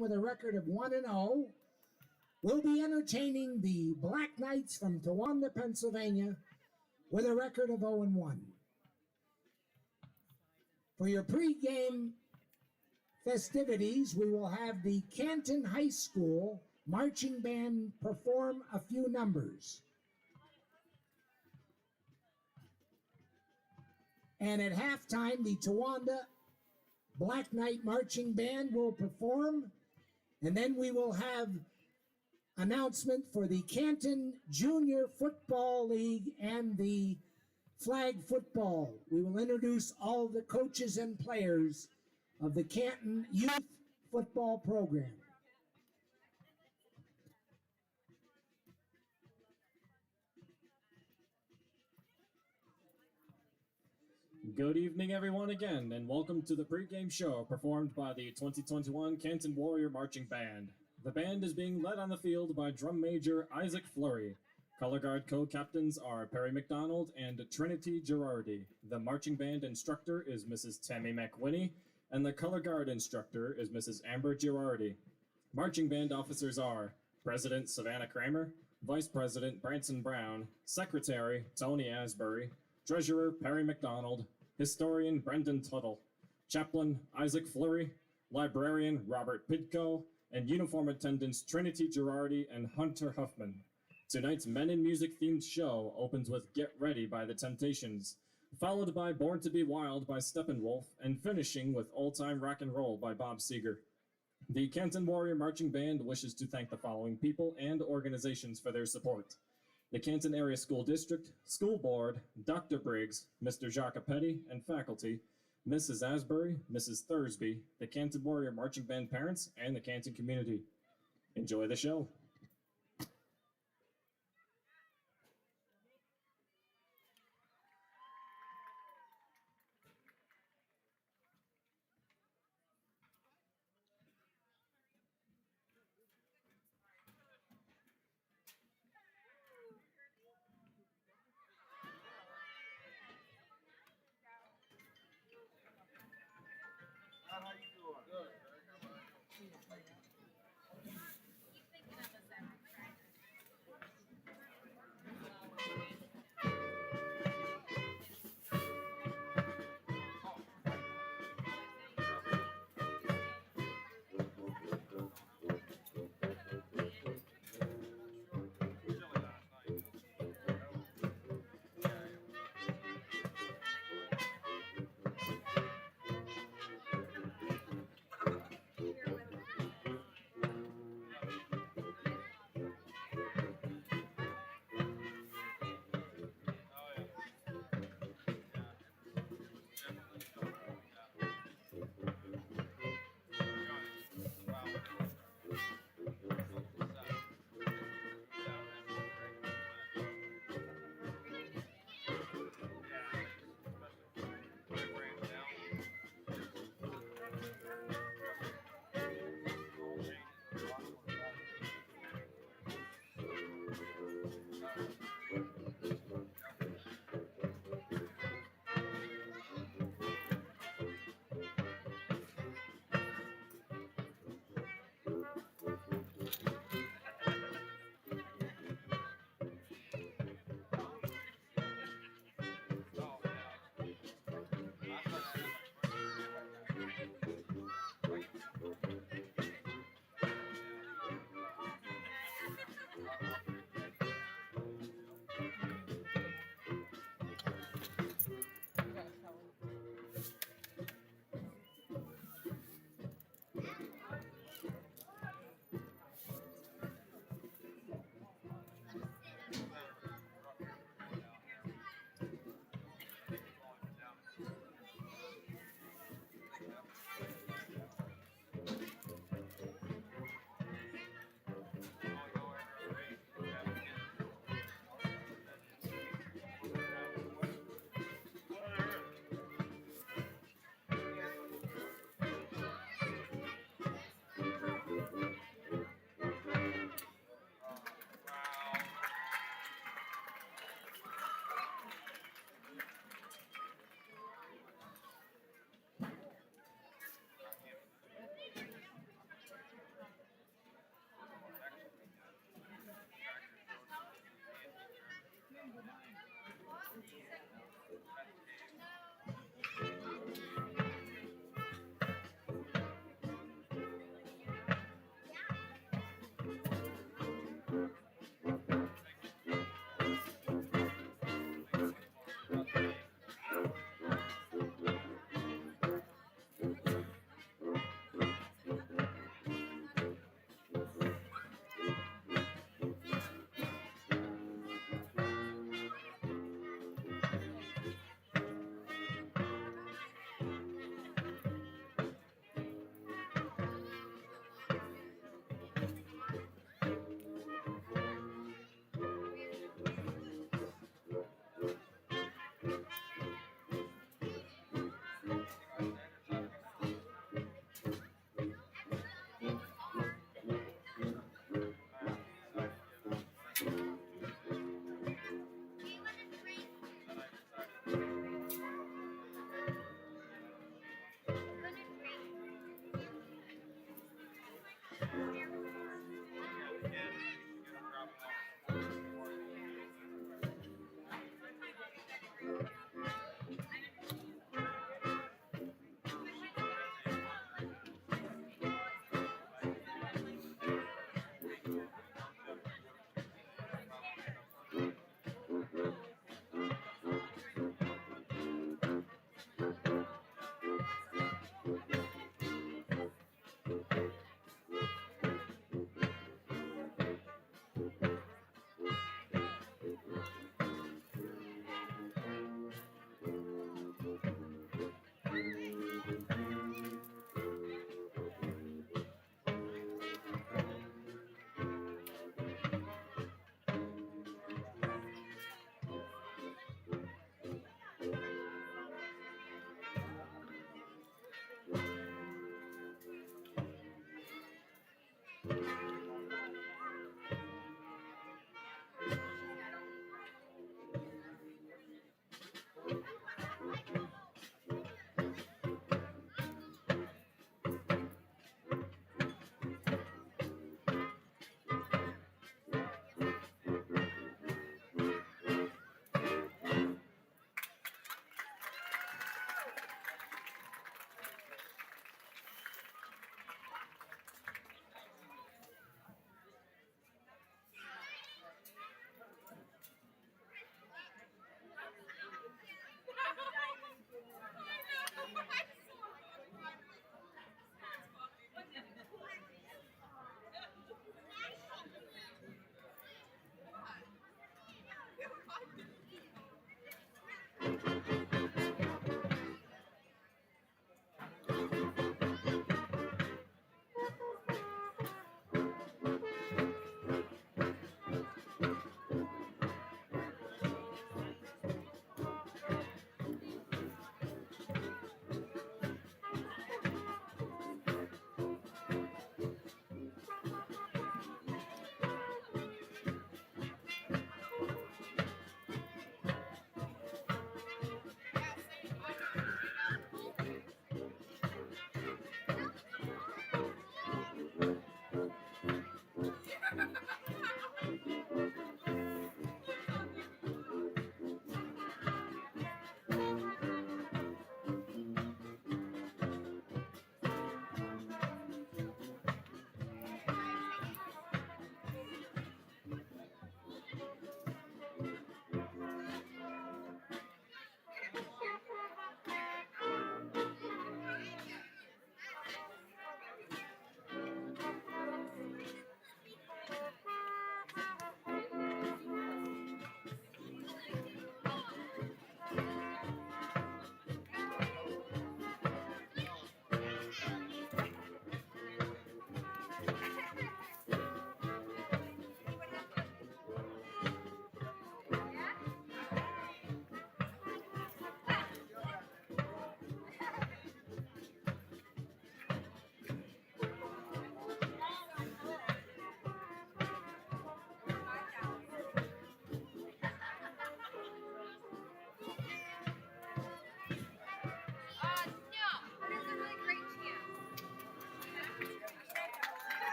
with a record of 1-0 will be entertaining the Black Knights from Towanda, Pennsylvania, with a record of 0-1. For your pregame festivities, we will have the Canton High School marching band perform a few numbers. And at halftime, the Towanda Black Knight Marching Band will perform, and then we will have announcement for the Canton Junior Football League and the flag football. We will introduce all the coaches and players of the Canton Youth Football Program. Good evening, everyone, again, and welcome to the pregame show performed by the 2021 Canton Warrior Marching Band. The band is being led on the field by Drum Major Isaac Fleury. Color Guard co-captains are Perry McDonald and Trinity Girardi. The marching band instructor is Mrs. Tammy McWhinney, and the Color Guard instructor is Mrs. Amber Girardi. Marching band officers are President Savannah Kramer, Vice President Branson Brown, Secretary Tony Asbury, Treasurer Perry McDonald, Historian Brendan Tuttle, Chaplain Isaac Fleury, Librarian Robert Pidco, and Uniform Attendants Trinity Girardi and Hunter Huffman. Tonight's Men in Music themed show opens with Get Ready by The Temptations, followed by Born to Be Wild by Steppenwolf, and finishing with Old Time Rock and Roll by Bob Seger. The Canton Warrior Marching Band wishes to thank the following people and organizations for their support: the Canton Area School District, School Board, Dr. Briggs, Mr. Jacques Petty, and faculty, Mrs. Asbury, Mrs. Thursby, the Canton Warrior Marching Band parents, and the Canton community. Enjoy the show. How you doing? Good.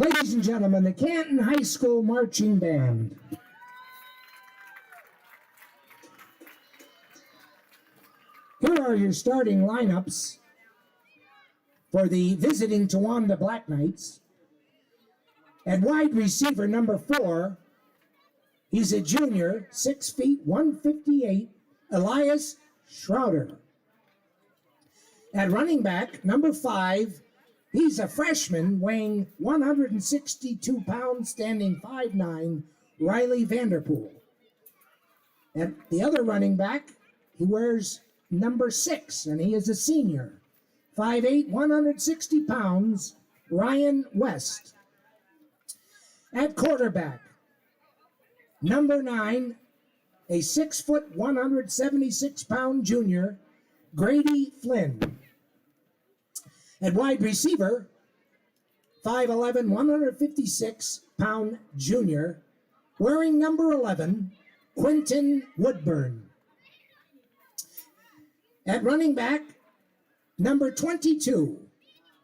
Ladies and gentlemen, the Canton High School Marching Band. Here are your starting lineups for the visiting Towanda Black Knights. At wide receiver, number 4, he's a junior, 6 feet, 158, Elias Schroeder. At running back, number 5, he's a freshman weighing 162 pounds, standing 5'9", Riley Vanderpool. At the other running back, he wears number 6, and he is a senior, 5'8", 160 pounds, Ryan West. At quarterback, number 9, a 6 foot, 176 pound junior, Grady Flynn. At wide receiver, 5'11", 156 pound junior, wearing number 11, Quentin Woodburn. At running back, number 22,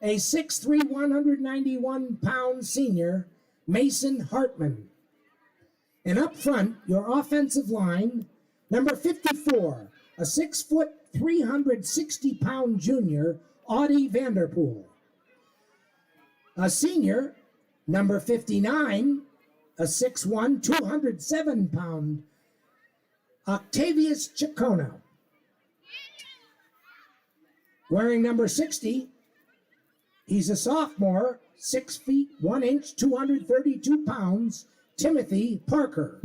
a 6'3", 191 pound senior, Mason Hartman. And up front, your offensive line, number 54, a 6 foot, 360 pound junior, Audie Vanderpool. A senior, number 59, a 6'1", 207 pound, Octavius Chacona. Wearing number 60, he's a sophomore, 6 feet, 1 inch, 232 pounds, Timothy Parker.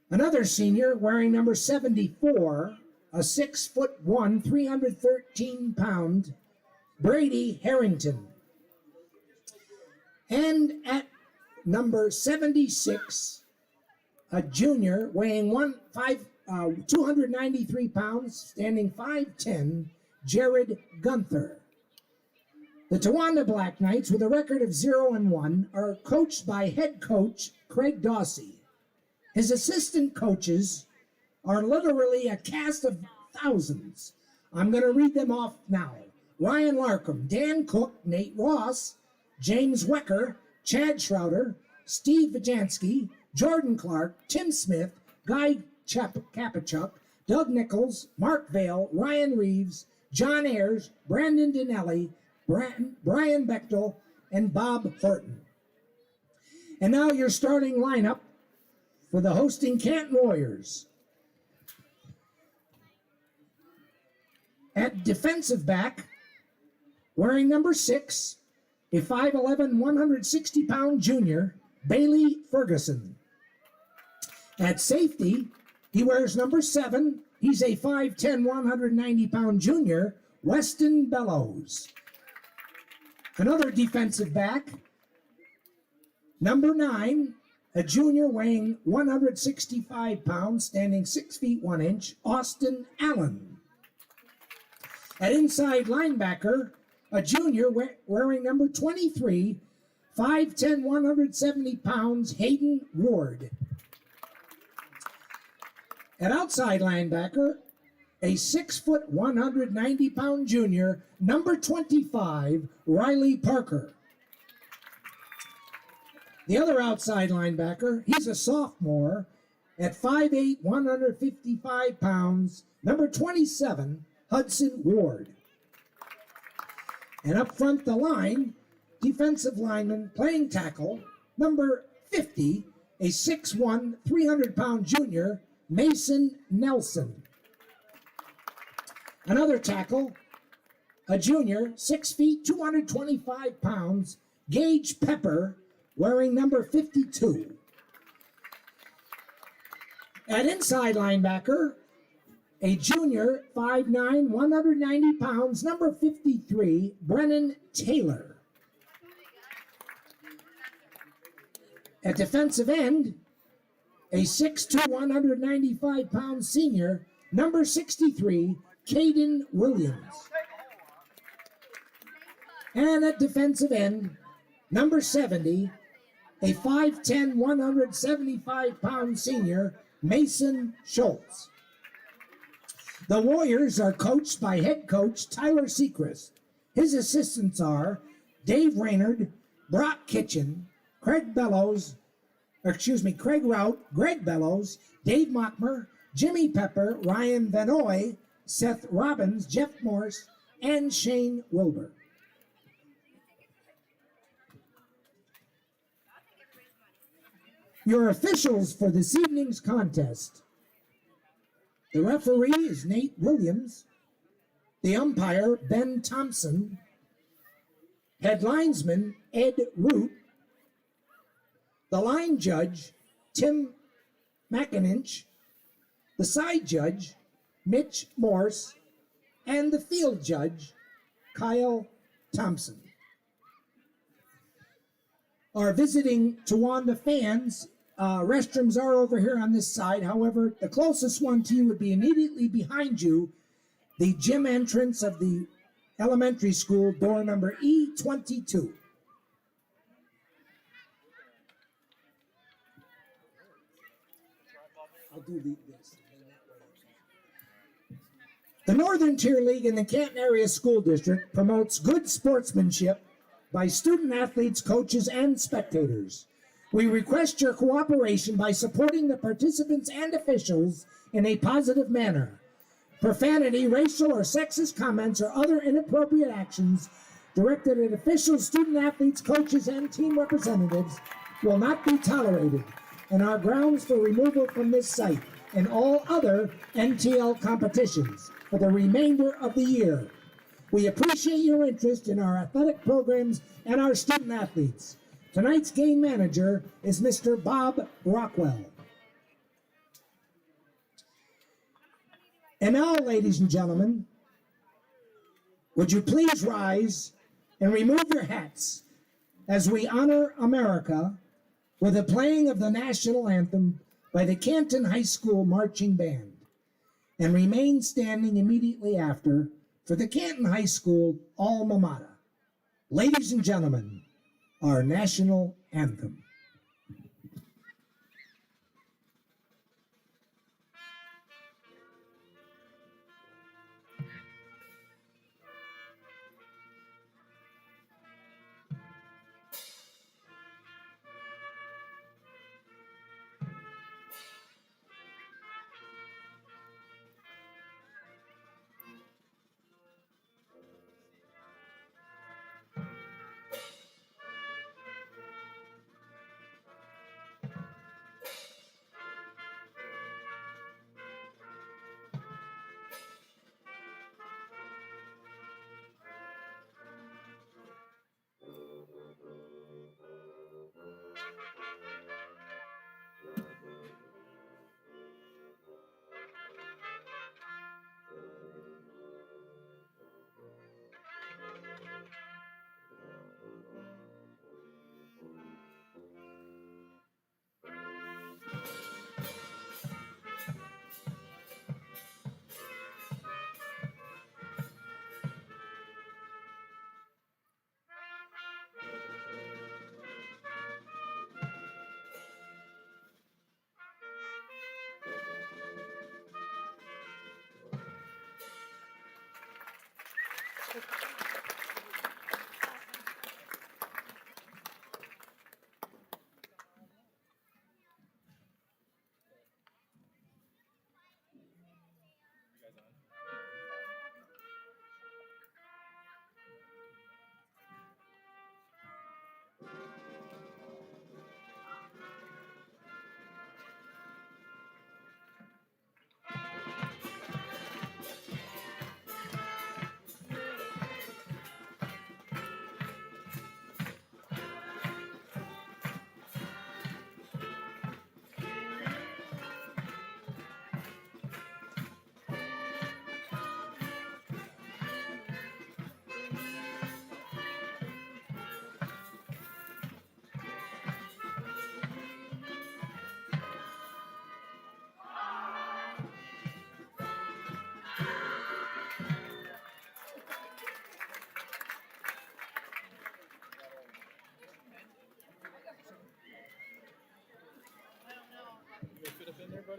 Another senior wearing number 74, a 6 foot 1, 313 pound, Brady Harrington. And at number 76, a junior weighing 293 pounds, standing 5'10", Jared Gunther. The Towanda Black Knights, with a record of 0-1, are coached by head coach Craig Dawsey. His assistant coaches are literally a cast of thousands. I'm going to read them off now. Ryan Larkham, Dan Cook, Nate Ross, James Wecker, Chad Schroeder, Steve Vajansky, Jordan Clark, Tim Smith, Guy Kapachuk, Doug Nichols, Mark Vale, Ryan Reeves, John Ayers, Brandon Dinelli, Brian Bechtel, and Bob Horton. And now your starting lineup for the hosting Canton Warriors. At defensive back, wearing number 6, a 5'11", 160 pound junior, Bailey Ferguson. At safety, he wears number 7. He's a 5'10", 190 pound junior, Weston Bellows. Another defensive back, number 9, a junior weighing 165 pounds, standing 6 feet 1 inch, Austin Allen. At inside linebacker, a junior wearing number 23, 5'10", 170 pounds, Hayden Ward. At outside linebacker, a 6 foot, 190 pound junior, number 25, Riley Parker. The other outside linebacker, he's a sophomore, at 5'8", 155 pounds, number 27, Hudson Ward. And up front the line, defensive lineman playing tackle, number 50, a 6'1", 300 pound junior, Mason Nelson. Another tackle, a junior, 6 feet, 225 pounds, Gage Pepper, wearing number 52. At inside linebacker, a junior, 5'9", 190 pounds, number 53, Brennan Taylor. At defensive end, a 6'2", 195 pound senior, number 63, Caden Williams. And at defensive end, number 70, a 5'10", 175 pound senior, Mason Schultz. The Warriors are coached by head coach Tyler Sechrist. His assistants are Dave Raynard, Brock Kitchen, Craig Rout, Greg Bellows, Dave Mockmer, Jimmy Pepper, Ryan Vanoy, Seth Robbins, Jeff Morse, and Shane Wilbur. Your officials for this evening's contest. The referee is Nate Williams. The umpire, Ben Thompson. Head linesman, Ed Root. The line judge, Tim McIninch. The side judge, Mitch Morse. And the field judge, Kyle Thompson. Our visiting Towanda fans, restrooms are over here on this side. However, the closest one to you would be immediately behind you, the gym entrance of the elementary school, door number E22. I'll do this. The Northern Tier League in the Canton Area School District promotes good sportsmanship by student athletes, coaches, and spectators. We request your cooperation by supporting the participants and officials in a positive manner. Profanity, racial or sexist comments, or other inappropriate actions directed at officials, student athletes, coaches, and team representatives will not be tolerated and are grounds for removal from this site and all other NTL competitions for the remainder of the year. We appreciate your interest in our athletic programs and our student athletes. Tonight's game manager is Mr. Bob Rockwell. And now, ladies and gentlemen, would you please rise and remove your hats as we honor America with the playing of the national anthem by the Canton High School Marching Band, and remain standing immediately after for the Canton High School alma mater. Ladies and gentlemen, our national anthem.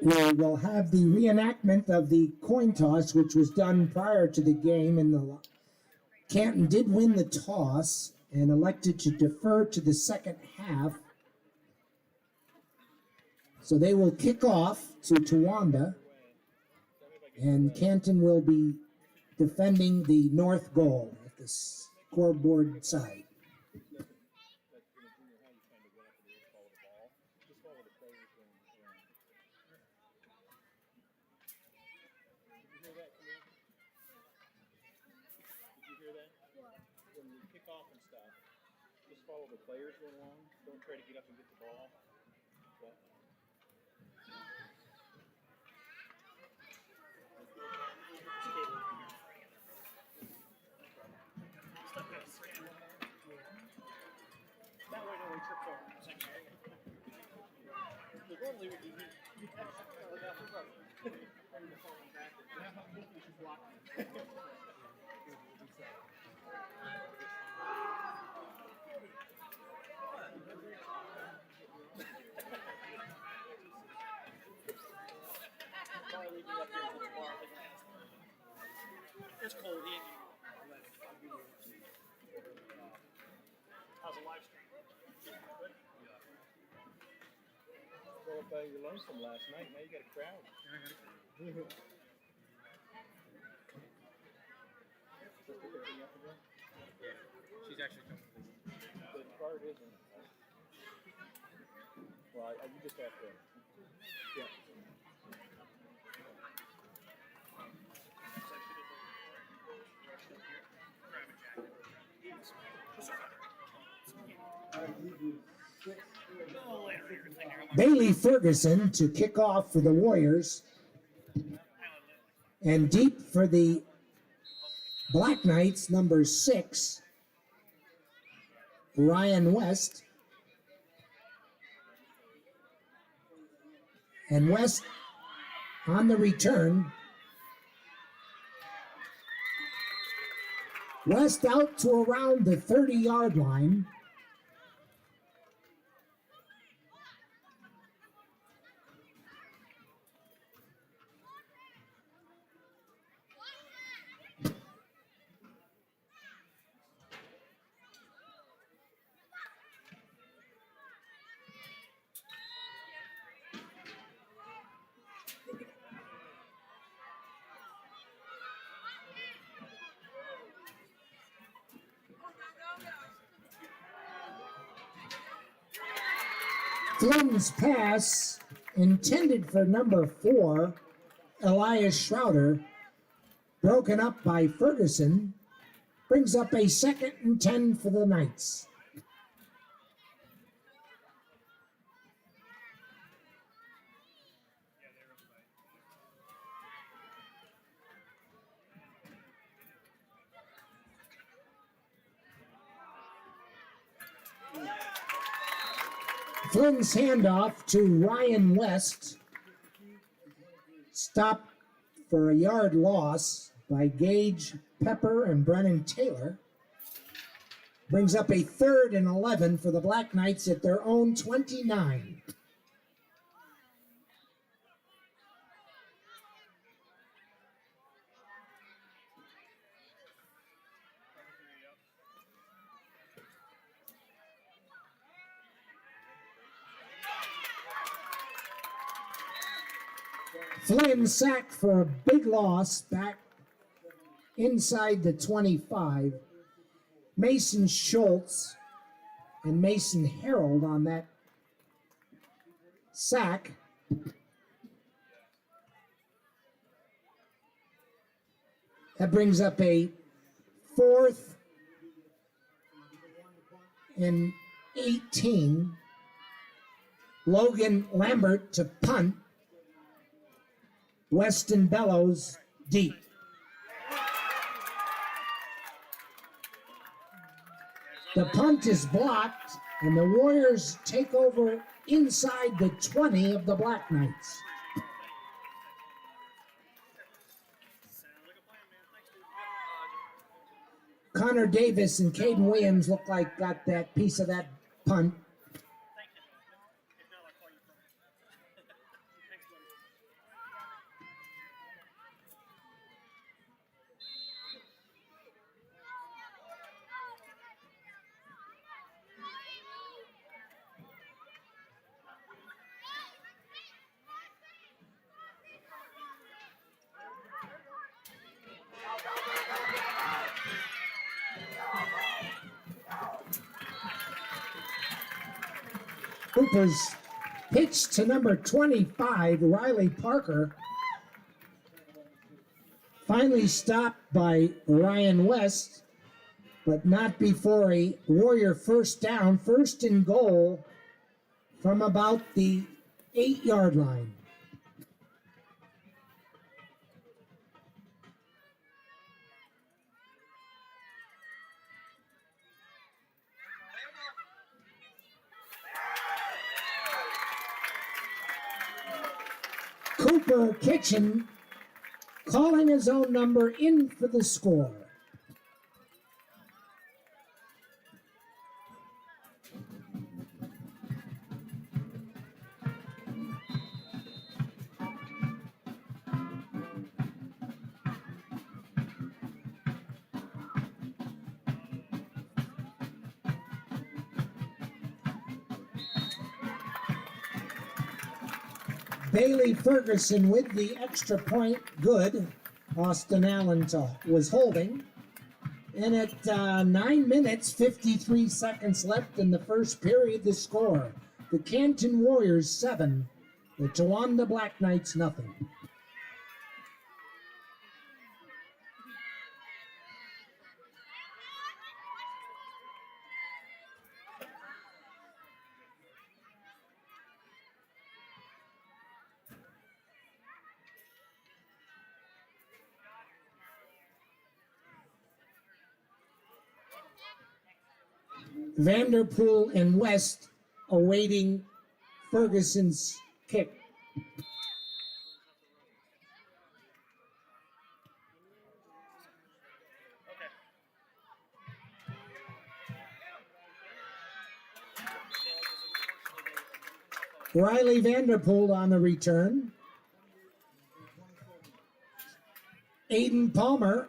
We will have the reenactment of the coin toss, which was done prior to the game, and the Canton did win the toss. and elected to defer to the second half. So they will kick off to Towanda, and Canton will be defending the north goal at the scoreboard side. Follow the players along. Don't try to get up and get the ball. But that way no one trips over. Normally we do it's cold. How's the live stream? Good? Well, if you learned from last night, now you got a crowd. Yeah, she's actually coming. The card isn't. Well, you just have to. Yeah. Bailey Ferguson to kick off for the Warriors. And deep for the Black Knights, number 6, Ryan West. And West on the return. West out to around the 30-yard line. Flynn's pass, intended for number 4, Elias Schroeder, broken up by Ferguson, brings up a 2nd and 10 for the Knights. Flynn's handoff to Ryan West, stopped for a yard loss by Gage Pepper and Brennan Taylor. Brings up a 3rd and 11 for the Black Knights at their own 29. Flynn sacked for a big loss back inside the 25. Mason Schultz and Mason Harold on that sack. That brings up a 4th and 18. Logan Lambert to punt. Weston Bellows deep. The punt is blocked, and the Warriors take over inside the 20 of the Black Knights. Connor Davis and Caden Williams look like got that piece of that punt. Cooper's pitch to number 25, Riley Parker. Finally stopped by Ryan West, but not before a Warrior first down, first and goal from about the 8-yard line. Cooper Kitchen calling his own number in for the score. Bailey Ferguson with the extra point, good. Austin Allen was holding. And at 9 minutes, 53 seconds left in the first period, the score. The Canton Warriors 7, the Towanda Black Knights nothing. Vanderpool and West awaiting Ferguson's kick. Riley Vanderpool on the return. Aiden Palmer,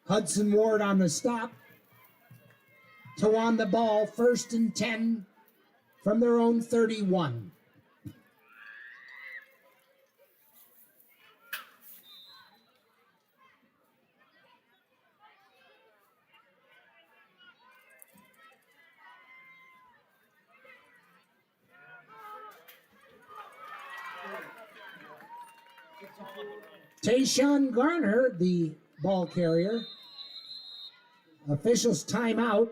Hudson Ward on the stop. Towanda ball, 1st and 10 from their own 31. Tayshawn Garner, the ball carrier. Officials timeout.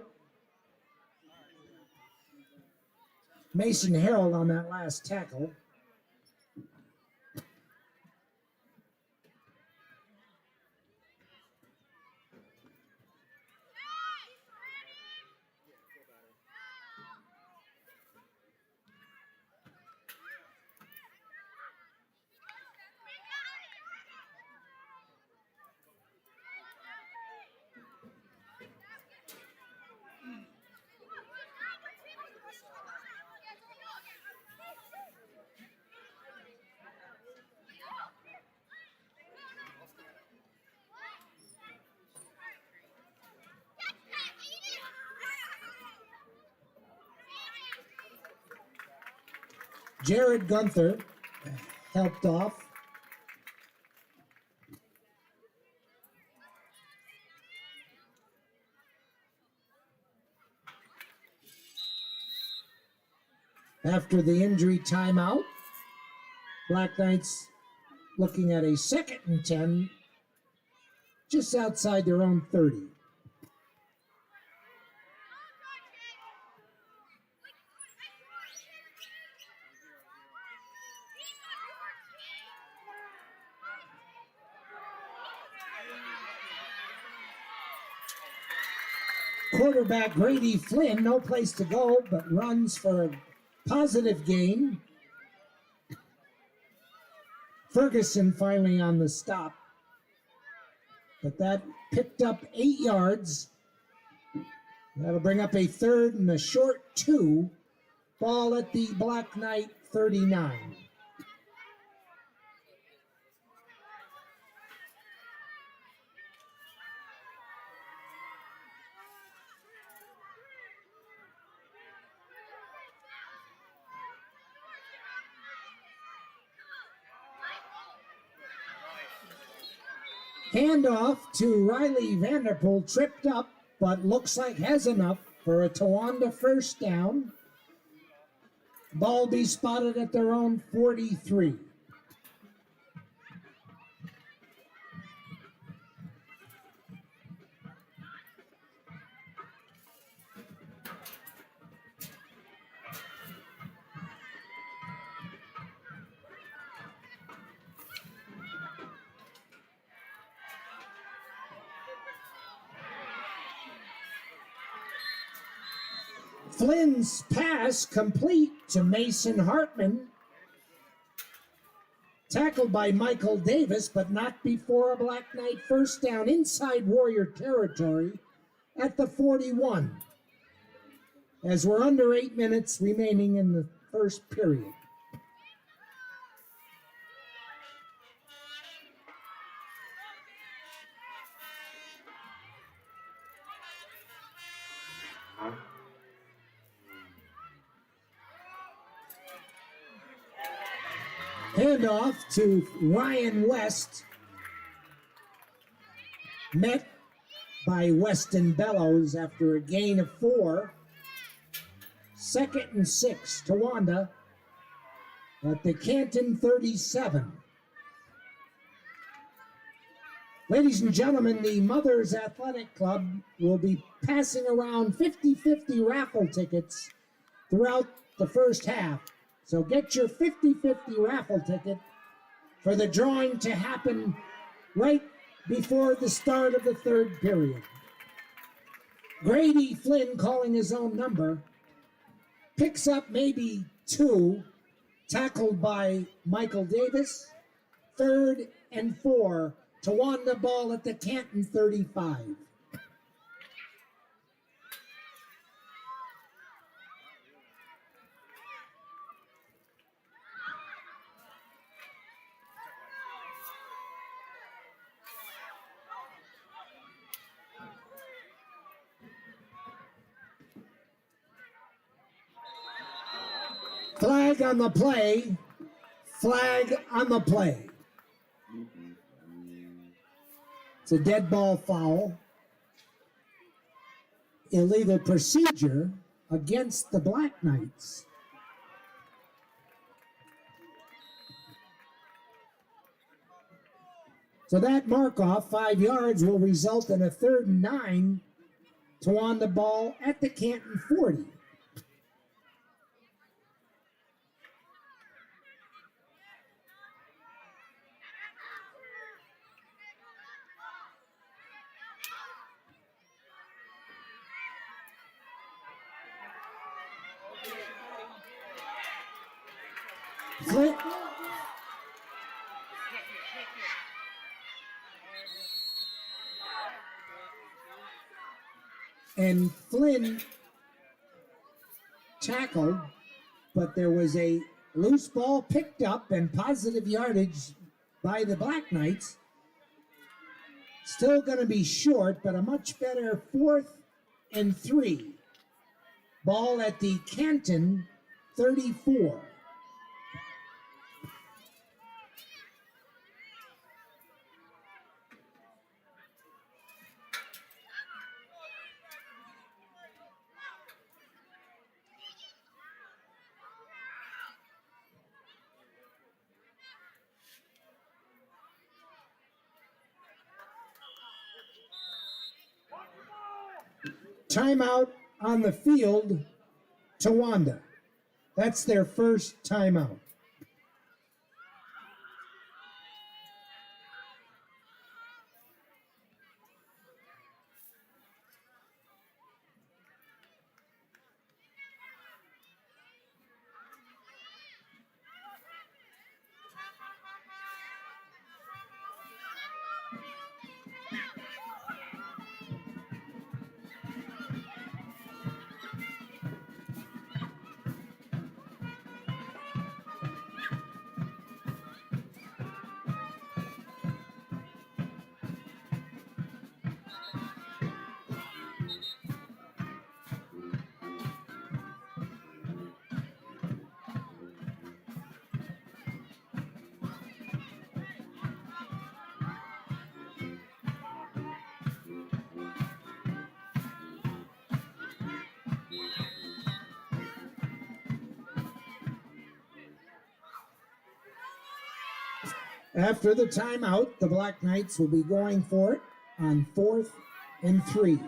Mason Harold on that last tackle. Jared Gunther helped off. After the injury timeout, Black Knights looking at a 2nd and 10 just outside their own 30. Quarterback Grady Flynn, no place to go, but runs for a positive gain. Ferguson finally on the stop, but that picked up 8 yards. That'll bring up a 3rd and a short 2. Ball at the Black Knight 39. Handoff to Riley Vanderpool, tripped up, but looks like has enough for a Towanda first down. Ball be spotted at their own 43. Flynn's pass complete to Mason Hartman. Tackled by Michael Davis, but not before a Black Knight first down inside Warrior territory at the 41. As we're under 8 minutes remaining in the first period. Handoff to Ryan West. Met by Weston Bellows after a gain of 4. 2nd and 6, Towanda at the Canton 37. Ladies and gentlemen, the Mothers Athletic Club will be passing around 50-50 raffle tickets throughout the first half. So get your 50-50 raffle ticket for the drawing to happen right before the start of the third period. Grady Flynn, calling his own number, picks up maybe 2, tackled by Michael Davis. 3rd and 4, Towanda ball at the Canton 35. Flag on the play. Flag on the play. It's a dead ball foul. Illegal procedure against the Black Knights. So that mark-off, 5 yards, will result in a 3rd and 9. Towanda ball at the Canton 40. Flynn. And Flynn tackled, but there was a loose ball picked up and positive yardage by the Black Knights. Still going to be short, but a much better 4th and 3. Ball at the Canton 34. Timeout on the field, Towanda. That's their first timeout. After the timeout, the Black Knights will be going for it on 4th and 3.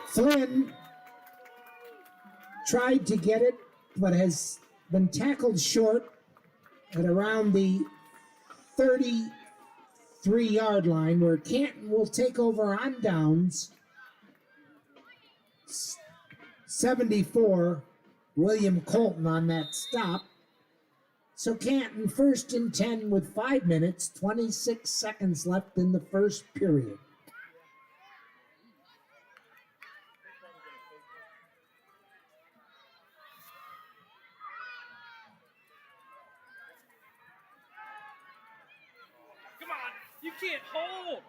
Flynn tried to get it, but has been tackled short at around the 33-yard line, where Canton will take over on downs. 74, William Colton on that stop. So Canton 1st and 10 with 5 minutes, 26 seconds left in the first period. Come on, you can't hold.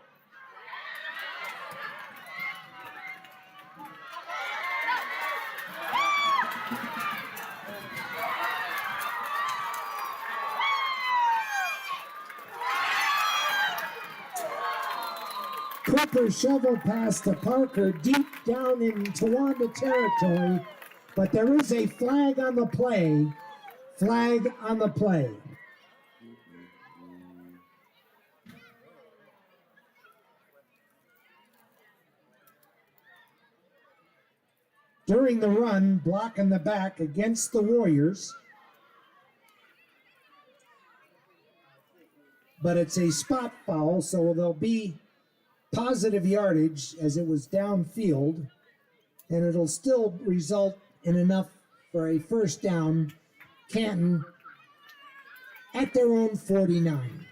Cooper shovel pass to Parker deep down in Towanda territory, but there is a flag on the play. Flag on the play. During the run, block in the back against the Warriors. But it's a spot foul, so there'll be positive yardage as it was downfield, and it'll still result in enough for a first down. Canton at their own 49.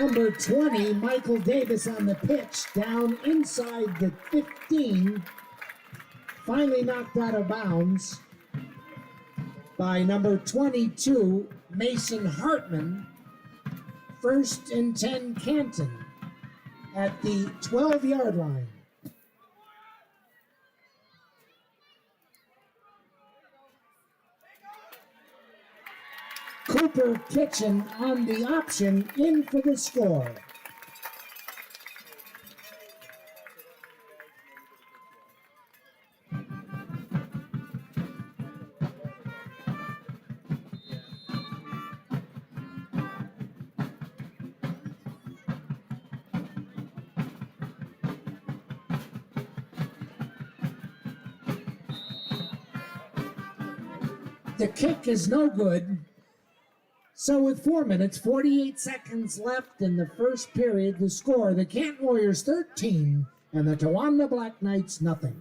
Number 20, Michael Davis on the pitch, down inside the 15. Finally knocked out of bounds by number 22, Mason Hartman. 1st and 10, Canton at the 12-yard line. Cooper Kitchen on the option, in for the score. The kick is no good. So with 4 minutes, 48 seconds left in the first period, the score, the Canton Warriors 13 and the Towanda Black Knights nothing.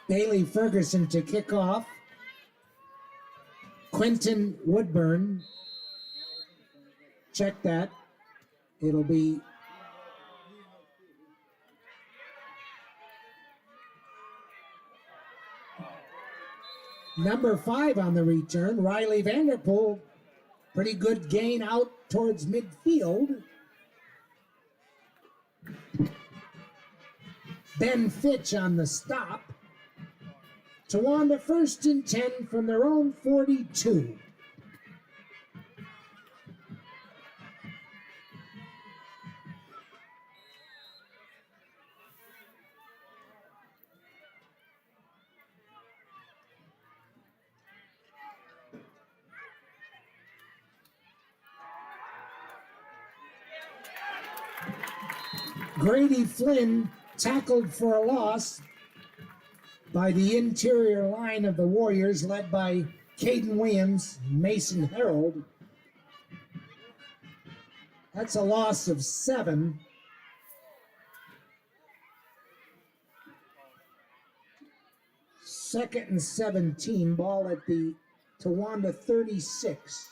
Bailey Ferguson to kick off. Quentin Woodburn. Check that. It'll be number 5 on the return, Riley Vanderpool. Pretty good gain out towards midfield. Ben Fitch on the stop. Towanda 1st and 10 from their own 42. Grady Flynn tackled for a loss by the interior line of the Warriors, led by Caden Williams, Mason Harold. That's a loss of 7. Second and 17, ball at the Towanda 36.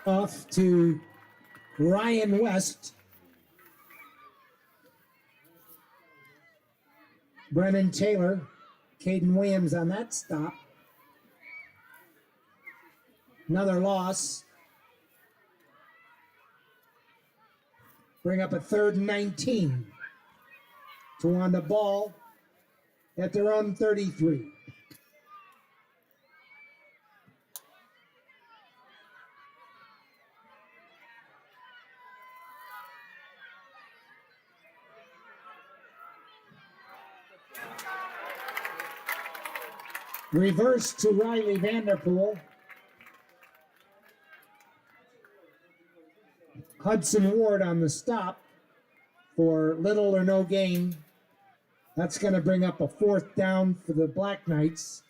Off to Ryan West. Brennan Taylor, Caden Williams on that stop. Another loss. Bring up a 3rd and 19. Towanda ball at their own 33. Reverse to Riley Vanderpool. Hudson Ward on the stop for little or no gain. That's going to bring up a 4th down for the Black Knights.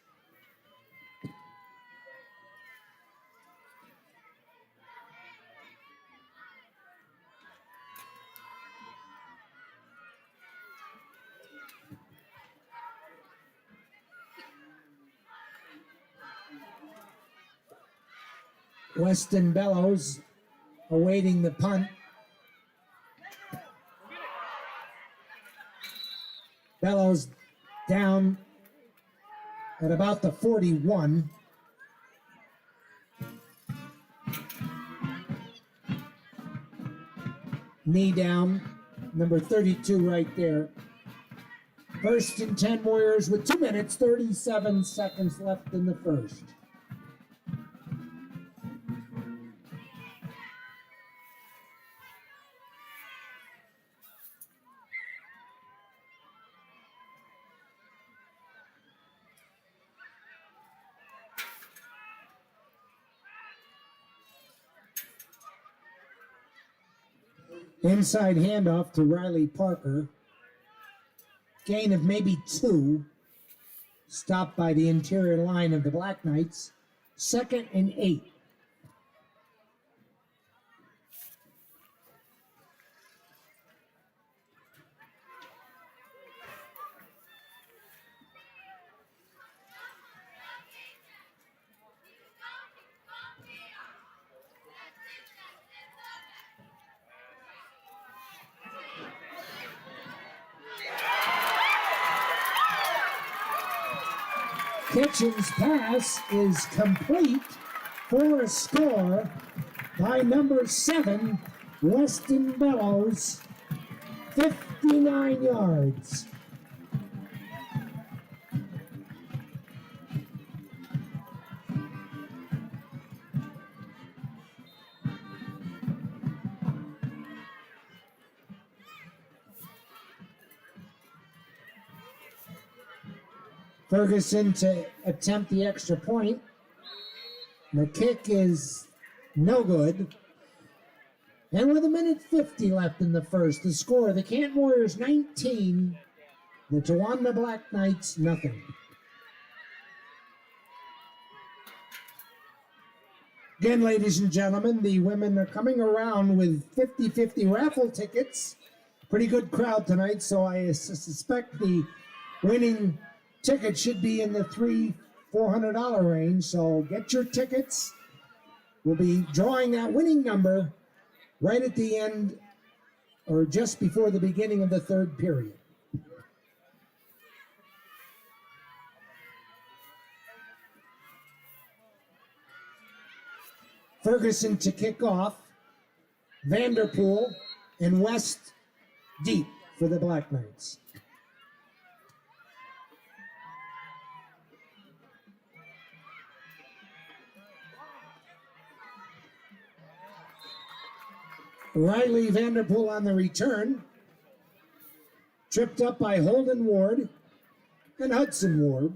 Weston Bellows awaiting the punt. Bellows down at about the 41. Knee down, number 32 right there. 1st and 10 Warriors with 2 minutes, 37 seconds left in the first. Inside handoff to Riley Parker. Gain of maybe 2. Stopped by the interior line of the Black Knights. 2nd and 8. Kitchen's pass is complete for a score by number 7, Weston Bellows, 59 yards. Ferguson to attempt the extra point. The kick is no good. And with 1:50 left in the first, the score, the Canton Warriors 19, the Towanda Black Knights nothing. Again, ladies and gentlemen, the women are coming around with 50-50 raffle tickets. Pretty good crowd tonight, so I suspect the winning ticket should be in the $300-400 range, so get your tickets. We'll be drawing that winning number right at the end or just before the beginning of the third period. Ferguson to kick off. Vanderpool and West deep for the Black Knights. Riley Vanderpool on the return. Tripped up by Hayden Ward and Hudson Ward.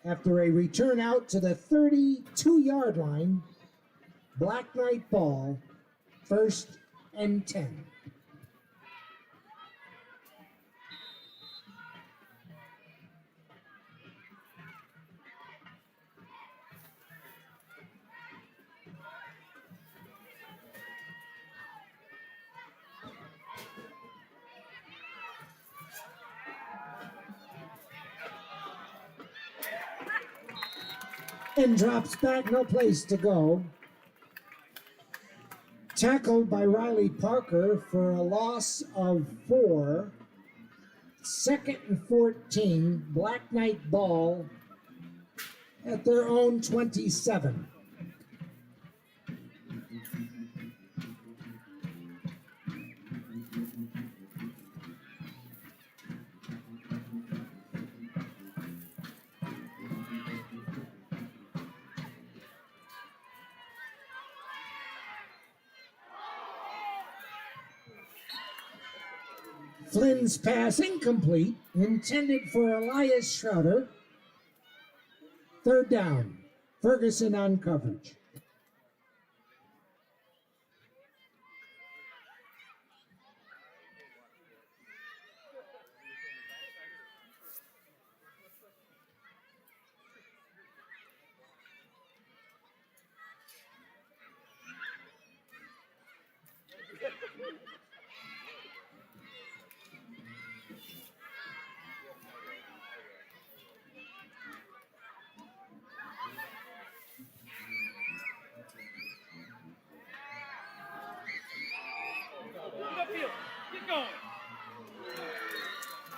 After a return out to the 32-yard line, Black Knight ball, 1st and 10. And drops back, no place to go. Tackled by Riley Parker for a loss of 4. 2nd and 14, Black Knight ball at their own 27. Flynn's pass incomplete, intended for Elias Schroeder. 3rd down, Ferguson on coverage.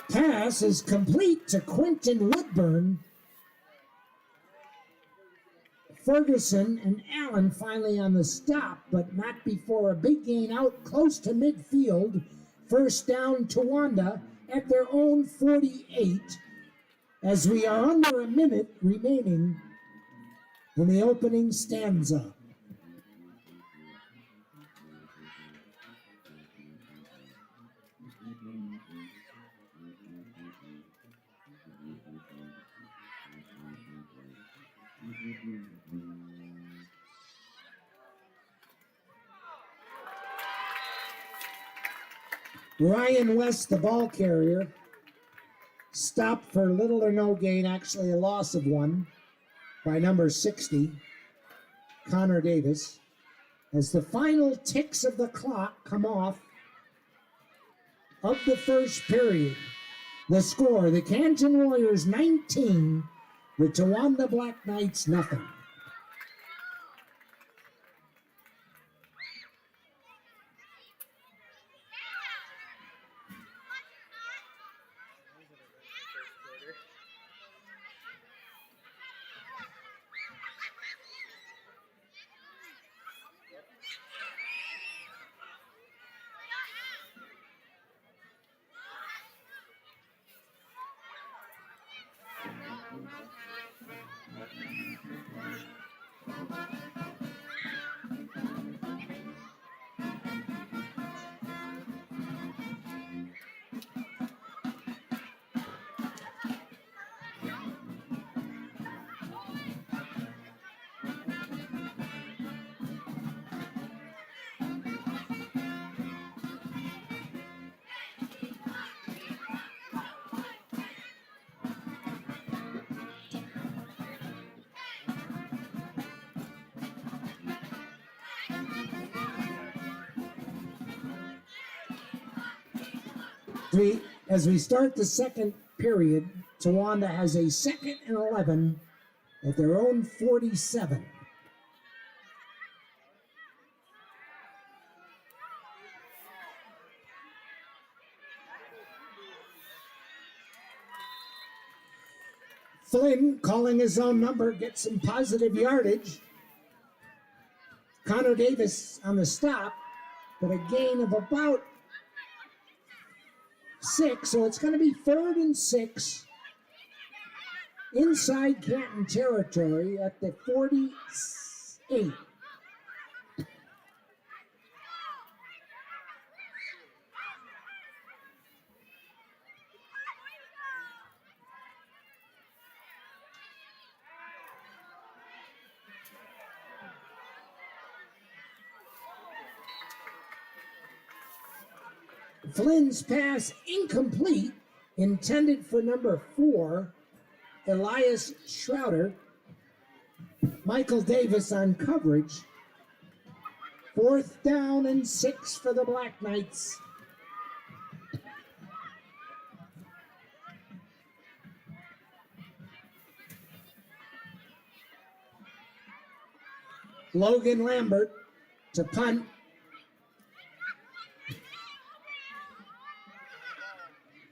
Pass is complete to Quentin Woodburn. Ferguson and Allen finally on the stop, but not before a big gain out close to midfield. 1st down, Towanda at their own 48, as we are under a minute remaining in the opening stanza. Ryan West, the ball carrier, stopped for little or no gain, actually a loss of 1, by number 60, Connor Davis. As the final ticks of the clock come off of the first period, the score, the Canton Warriors 19, the Towanda Black Knights nothing. As we start the second period, Towanda has a 2nd and 11 at their own 47. Flynn, calling his own number, gets some positive yardage. Connor Davis on the stop, but a gain of about 6, so it's going to be 3rd and 6 inside Canton territory at the 48. Flynn's pass incomplete, intended for number 4, Elias Schroeder. Michael Davis on coverage. 4th down and 6 for the Black Knights. Logan Lambert to punt.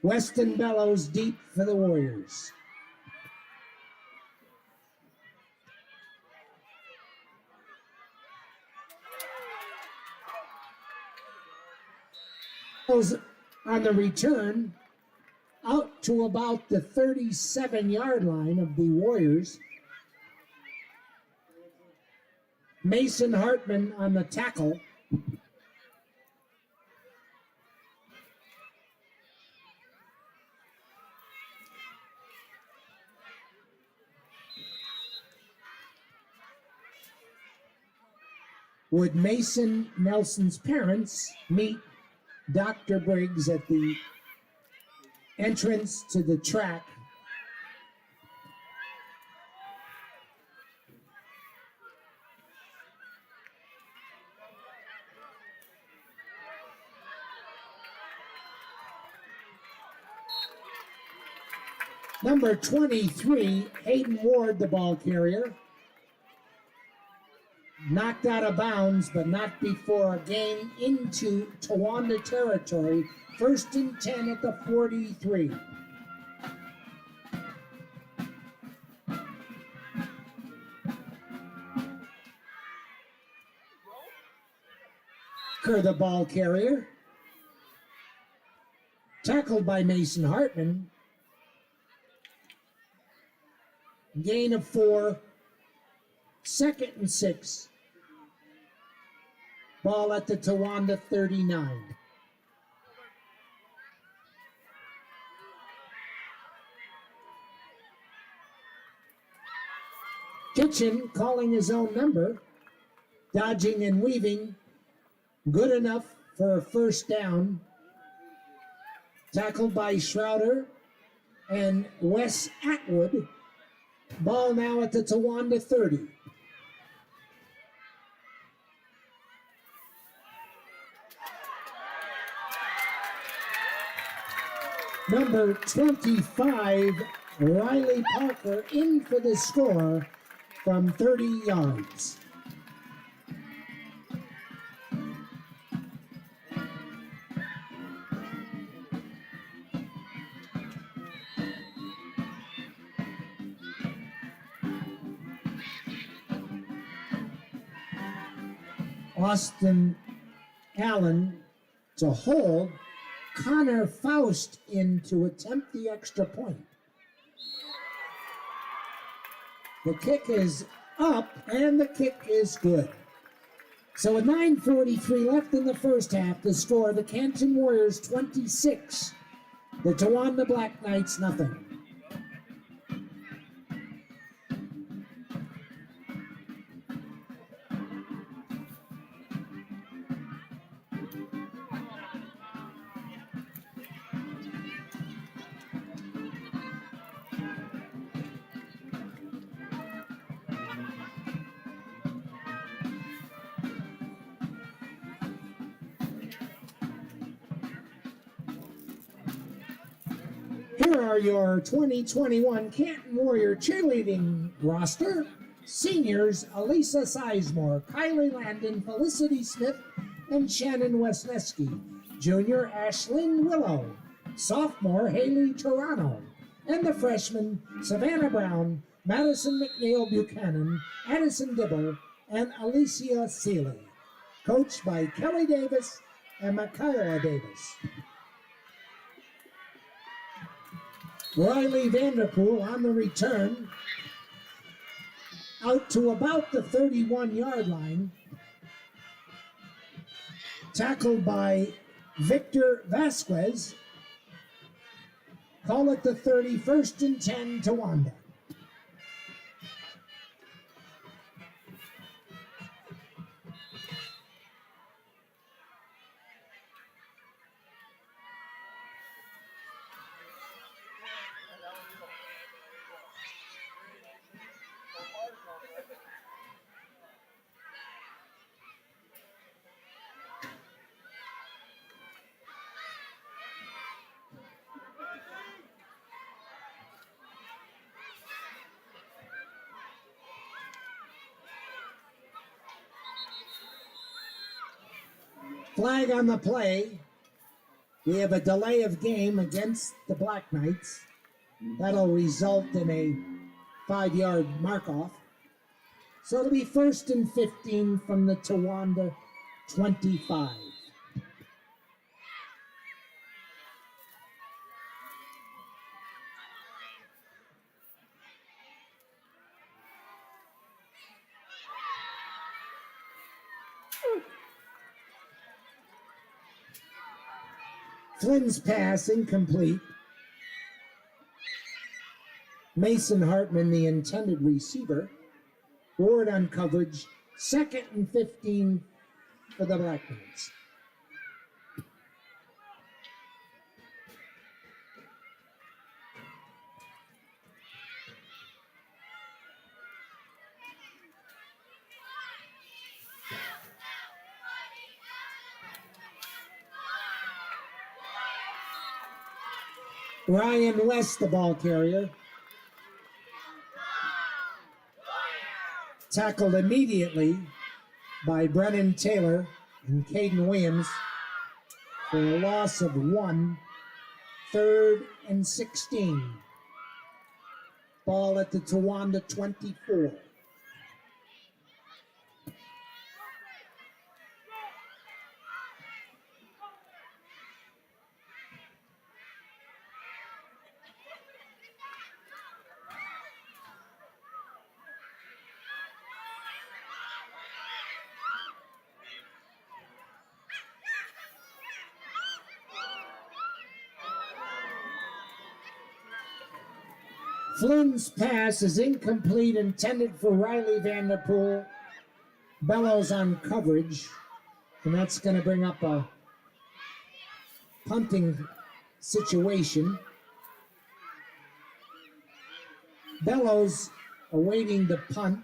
Weston Bellows deep for the Warriors. On the return, out to about the 37-yard line of the Warriors. Mason Hartman on the tackle. Would Mason Nelson's parents meet Dr. Briggs at the entrance to the track? Number 23, Hayden Ward, the ball carrier. Knocked out of bounds, but not before a gain into Towanda territory. 1st and 10 at the 43. Kerr, the ball carrier. Tackled by Mason Hartman. Gain of 4. 2nd and 6. Ball at the Towanda 39. Kitchen calling his own number. Dodging and weaving. Good enough for a 1st down. Tackled by Schroeder and Wes Atwood. Ball now at the Towanda 30. Number 25, Riley Parker, in for the score from 30 yards. Austin Allen to hold. Connor Faust in to attempt the extra point. The kick is up, and the kick is good. So with 9:43 left in the first half, the score, the Canton Warriors 26, the Towanda Black Knights nothing. Here are your 2021 Canton Warrior cheerleading roster. Seniors, Elisa Sizemore, Kylie Landon, Felicity Smith, and Shannon Wesneski. Junior, Ashlyn Willow. Sophomore, Haley Toronto. And the freshmen, Savannah Brown, Madison McNeil Buchanan, Addison Dibble, and Alicia Seeley. Coached by Kelly Davis and Michaela Davis. Riley Vanderpool on the return. Out to about the 31-yard line. Tackled by Victor Vasquez. Call it the 31st and 10 Towanda. Flag on the play. We have a delay of game against the Black Knights. That'll result in a 5-yard mark-off. So it'll be 1st and 15 from the Towanda 25. Flynn's pass incomplete. Mason Hartman, the intended receiver. Ward on coverage. 2nd and 15 for the Black Knights. Ryan West, the ball carrier. Tackled immediately by Brennan Taylor and Caden Williams for a loss of 1. 3rd and 16. Ball at the Towanda 24. Flynn's pass is incomplete, intended for Riley Vanderpool. Bellows on coverage, and that's going to bring up a punting situation. Bellows awaiting the punt.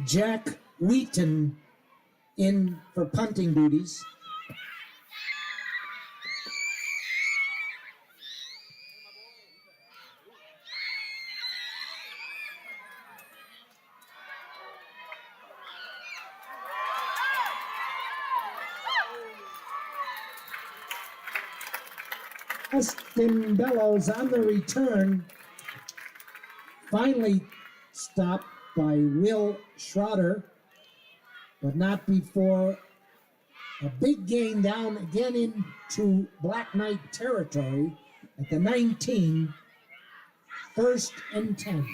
Jack Wheaton in for punting duties. Austin Bellows on the return. Finally stopped by Will Schroeder, but not before a big gain down again into Black Knight territory at the 19, 1st and 10.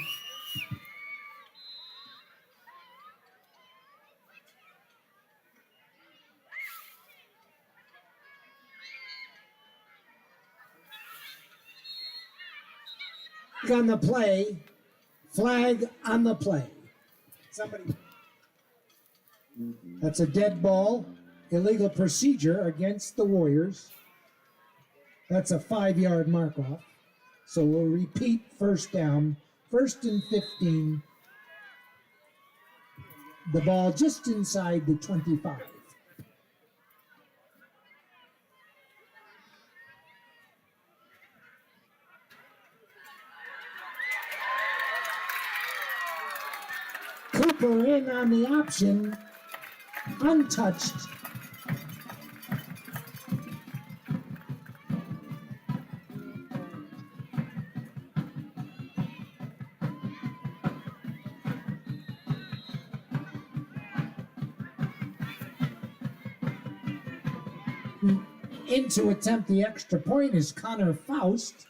On the play, flag on the play. Somebody. That's a dead ball, illegal procedure against the Warriors. That's a 5-yard mark-off. So we'll repeat 1st down, 1st and 15. The ball just inside the 25. Cooper in on the option, untouched. In to attempt the extra point is Connor Faust.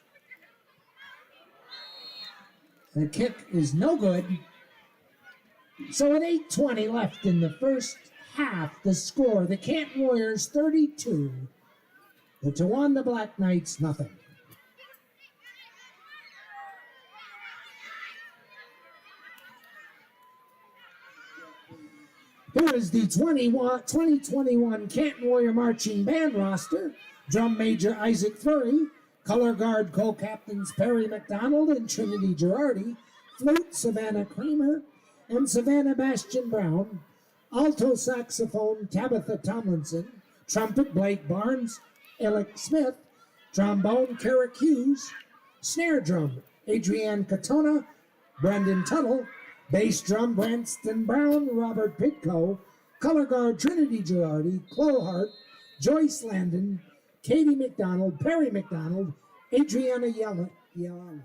The kick is no good. So with 8:20 left in the first half, the score, the Canton Warriors 32, the Towanda Black Knights nothing. Here is the 2021 Canton Warrior Marching Band roster. Drum Major Isaac Fleury, Color Guard co-captains Perry McDonald and Trinity Girardi, Flute Savannah Kramer, and Savannah Bastion Brown, alto saxophone Tabitha Tomlinson, trumpet Blake Barnes, Alec Smith, Trombone, Kara Hughes. Snare drum, Adrienne Katona, Brendan Tuttle. Bass drum, Branston Brown, Robert Pitko. Color guard, Trinity Girardi, Chloe Hart, Joyce Landon, Katie McDonald, Perry McDonald, Adriana Yellen.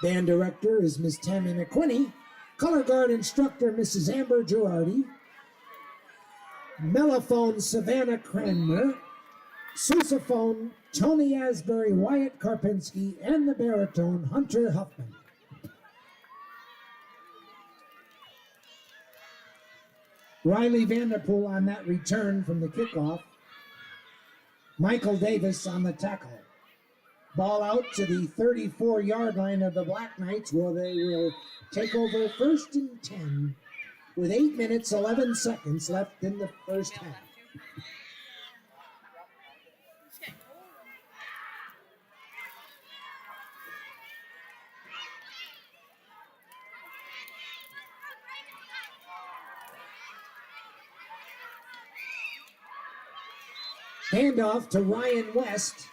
Band director is Miss Tammy McQuinney. Color guard instructor, Mrs. Amber Girardi. Mellophone, Savannah Cranmer. Sousaphone, Tony Asbury, Wyatt Karpinski, and the baritone, Hunter Huffman. Riley Vanderpool on that return from the kickoff. Michael Davis on the tackle. Ball out to the 34-yard line of the Black Knights, where they will take over 1st and 10 with 8 minutes, 11 seconds left in the first half. Handoff to Ryan West.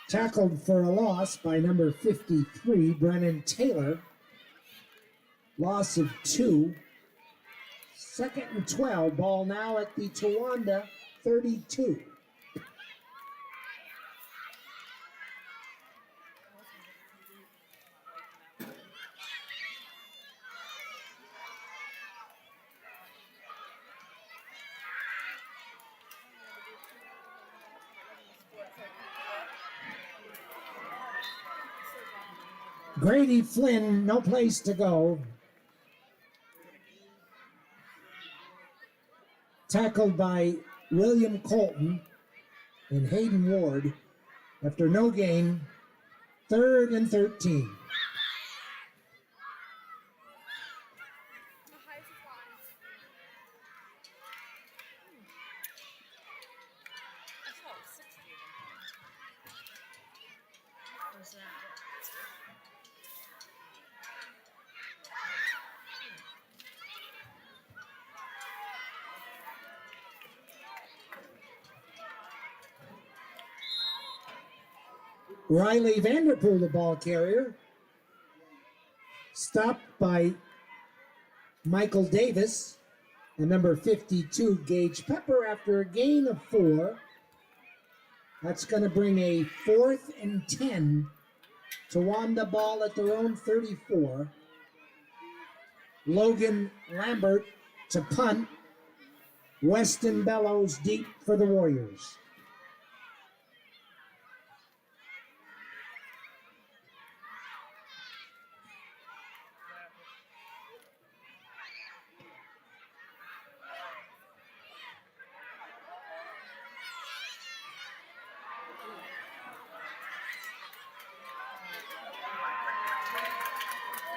Tackled for a loss by number 53, Brennan Taylor. Loss of 2. 2nd and 12. Ball now at the Towanda 32. Grady Flynn, no place to go. Tackled by William Colton and Hayden Ward after no gain. 3rd and 13. Riley Vanderpool, the ball carrier. Stopped by Michael Davis and number 52, Gage Pepper, after a gain of 4. That's going to bring a 4th and 10. Towanda ball at their own 34. Logan Lambert to punt. Weston Bellows deep for the Warriors.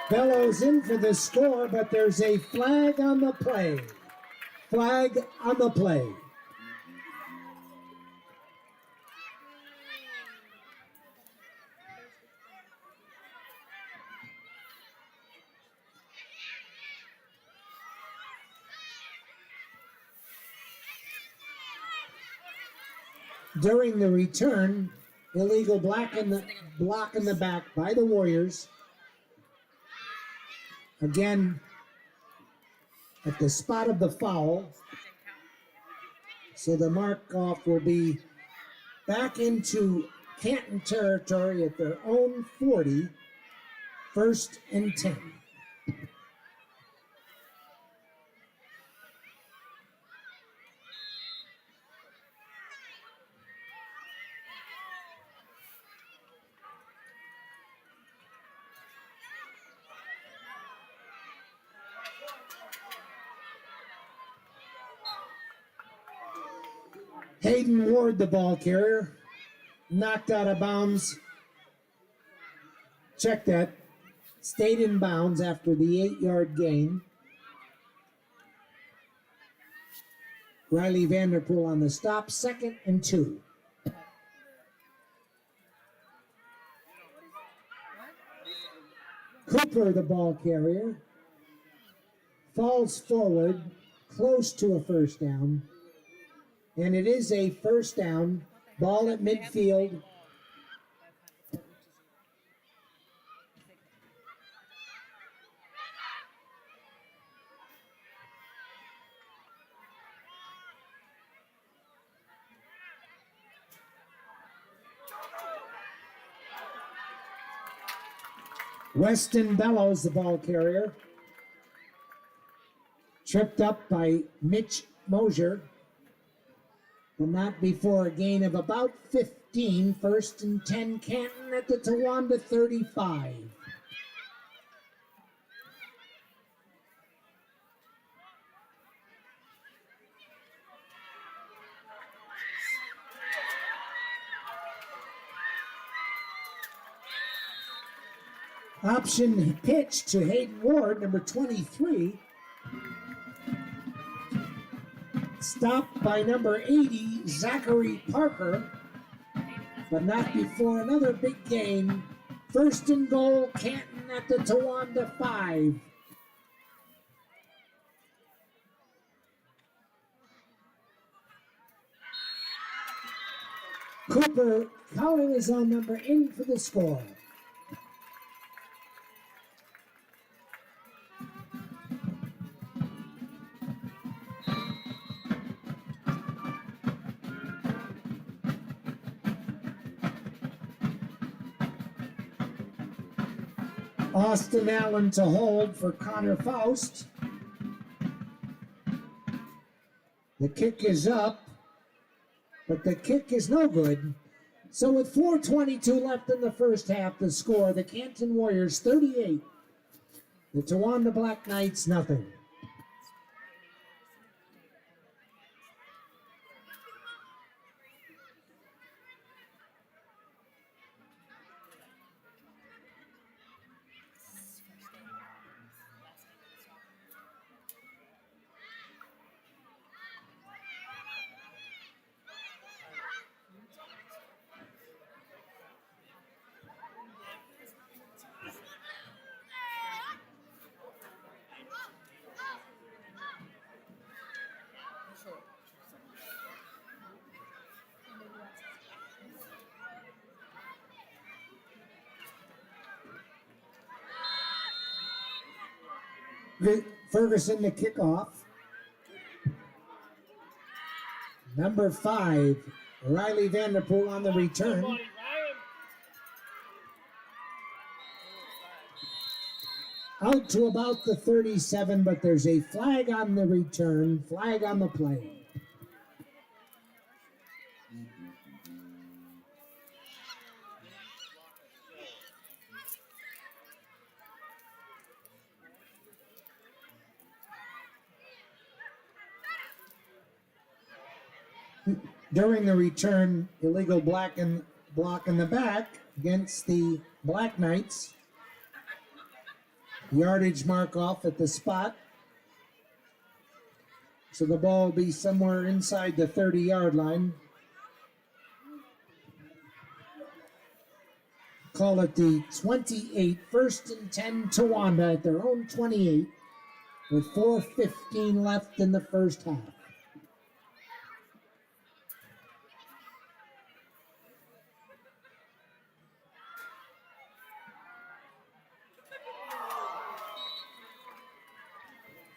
Bellows in for the score, but there's a flag on the play. Flag on the play. During the return, illegal block in the back by the Warriors. Again, at the spot of the foul. So the mark-off will be back into Canton territory at their own 40, 1st and 10. Hayden Ward, the ball carrier, knocked out of bounds. Check that. Stayed in bounds after the 8-yard gain. Riley Vanderpool on the stop, 2nd and 2. Cooper, the ball carrier, falls forward, close to a 1st down. And it is a first down. Ball at midfield. Weston Bellows, the ball carrier. Tripped up by Mitch Mosier. But not before a gain of about 15. First and 10, Canton at the Towanda 35. Option pitch to Hayden Ward, number 23. Stopped by number 80, Zachary Parker. But not before another big gain. First and goal, Canton at the Towanda 5. Cooper calling his own number in for the score. Austin Allen to hold for Connor Faust. The kick is up, but the kick is no good. So with 4:22 left in the first half, the score, the Canton Warriors 38, the Towanda Black Knights nothing. Ferguson to kick off. Number 5, Riley Vanderpool on the return. Out to about the 37, but there's a flag on the return, flag on the play. During the return, illegal block in the back against the Black Knights. Yardage mark off at the spot. So the ball will be somewhere inside the 30-yard line. Call it the 28, first and 10 Towanda at their own 28 with 4:15 left in the first half.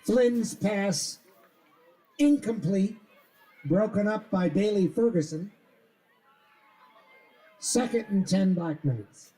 Flynn's pass incomplete, broken up by Bailey Ferguson. Second and 10 Black Knights.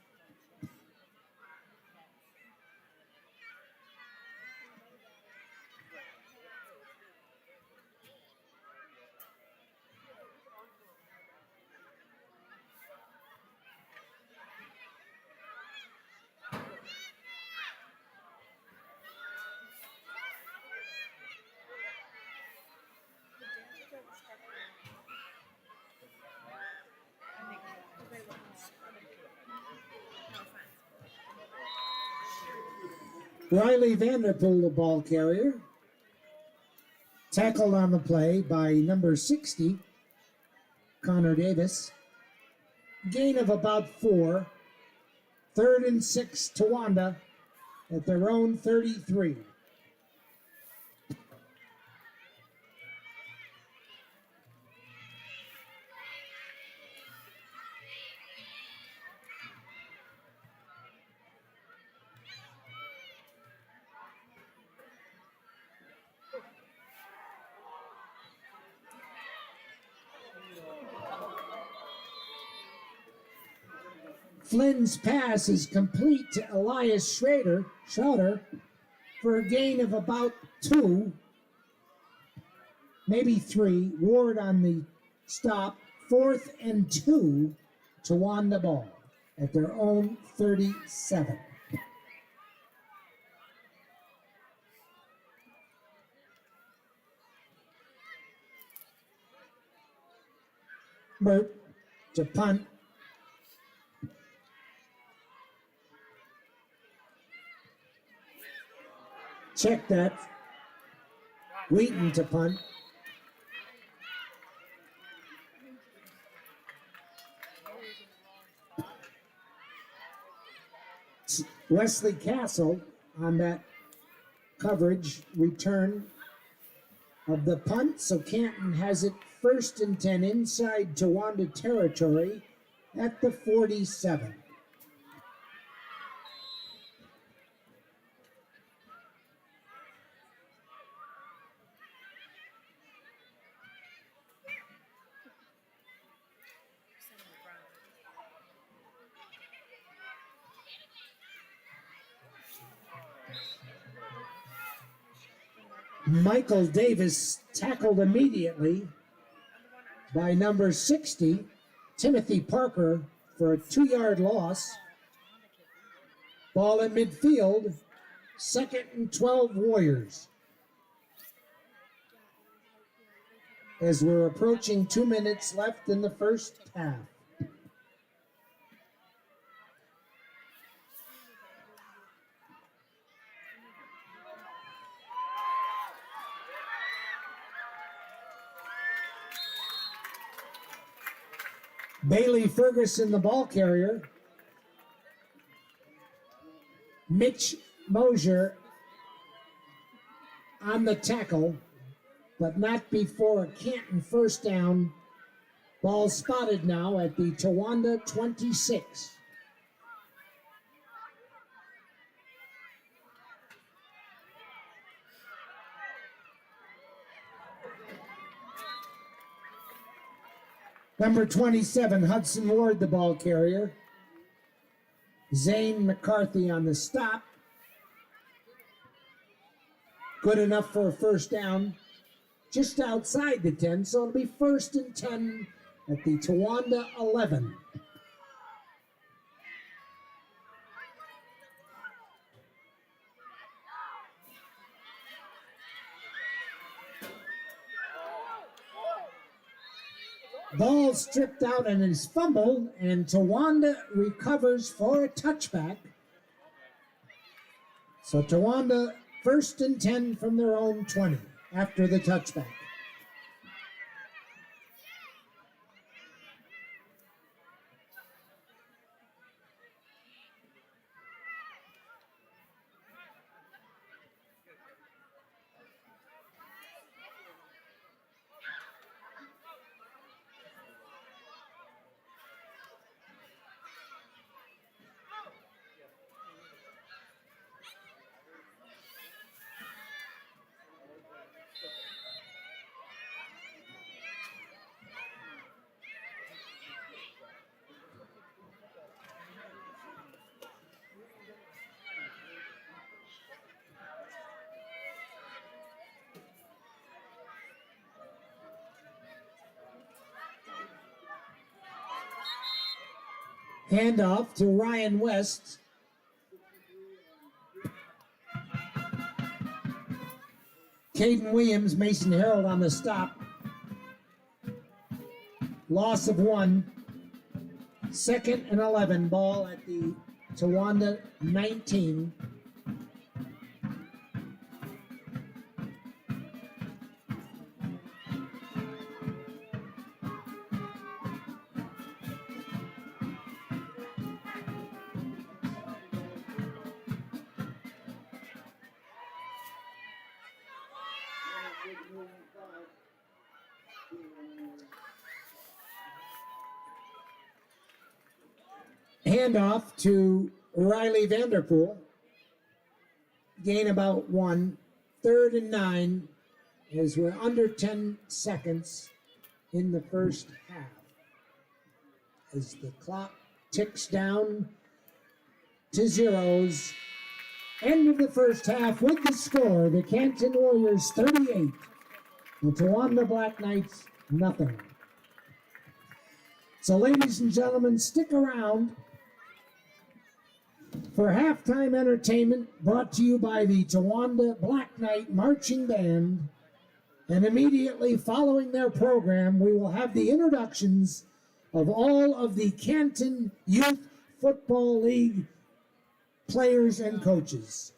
Riley Vanderpool, the ball carrier. Tackled on the play by number 60, Connor Davis. Gain of about 4. Third and 6, Towanda at their own 33. Flynn's pass is complete to Elias Schroeder for a gain of about 2, maybe 3. Ward on the stop. 4th and 2, Towanda ball at their own 37. Burt to punt. Check that. Wheaton to punt. Wesley Castle on that coverage return of the punt. So Canton has it 1st and 10 inside Towanda territory at the 47. Michael Davis tackled immediately by number 60, Timothy Parker, for a 2-yard loss. Ball at midfield, 2nd and 12 Warriors. As we're approaching 2 minutes left in the first half. Bailey Ferguson, the ball carrier. Mitch Mosier on the tackle, but not before a Canton first down. Ball spotted now at the Towanda 26. Number 27, Hudson Ward, the ball carrier. Zane McCarthy on the stop. Good enough for a first down. Just outside the 10, so it'll be 1st and 10 at the Towanda 11. Ball stripped out and is fumbled, and Towanda recovers for a touchback. So Towanda 1st and 10 from their own 20 after the touchback. Handoff to Ryan West. Caden Williams, Mason Harold on the stop. Loss of 1. 2nd and 11, ball at the Towanda 19. Handoff to Riley Vanderpool. Gain about 1. 3rd and 9 as we're under 10 seconds in the first half. As the clock ticks down to zeros. End of the first half with the score, the Canton Warriors 38, the Towanda Black Knights nothing. So ladies and gentlemen, stick around for halftime entertainment brought to you by the Towanda Black Knight Marching Band. And immediately following their program, we will have the introductions of all of the Canton Youth Football League players and coaches.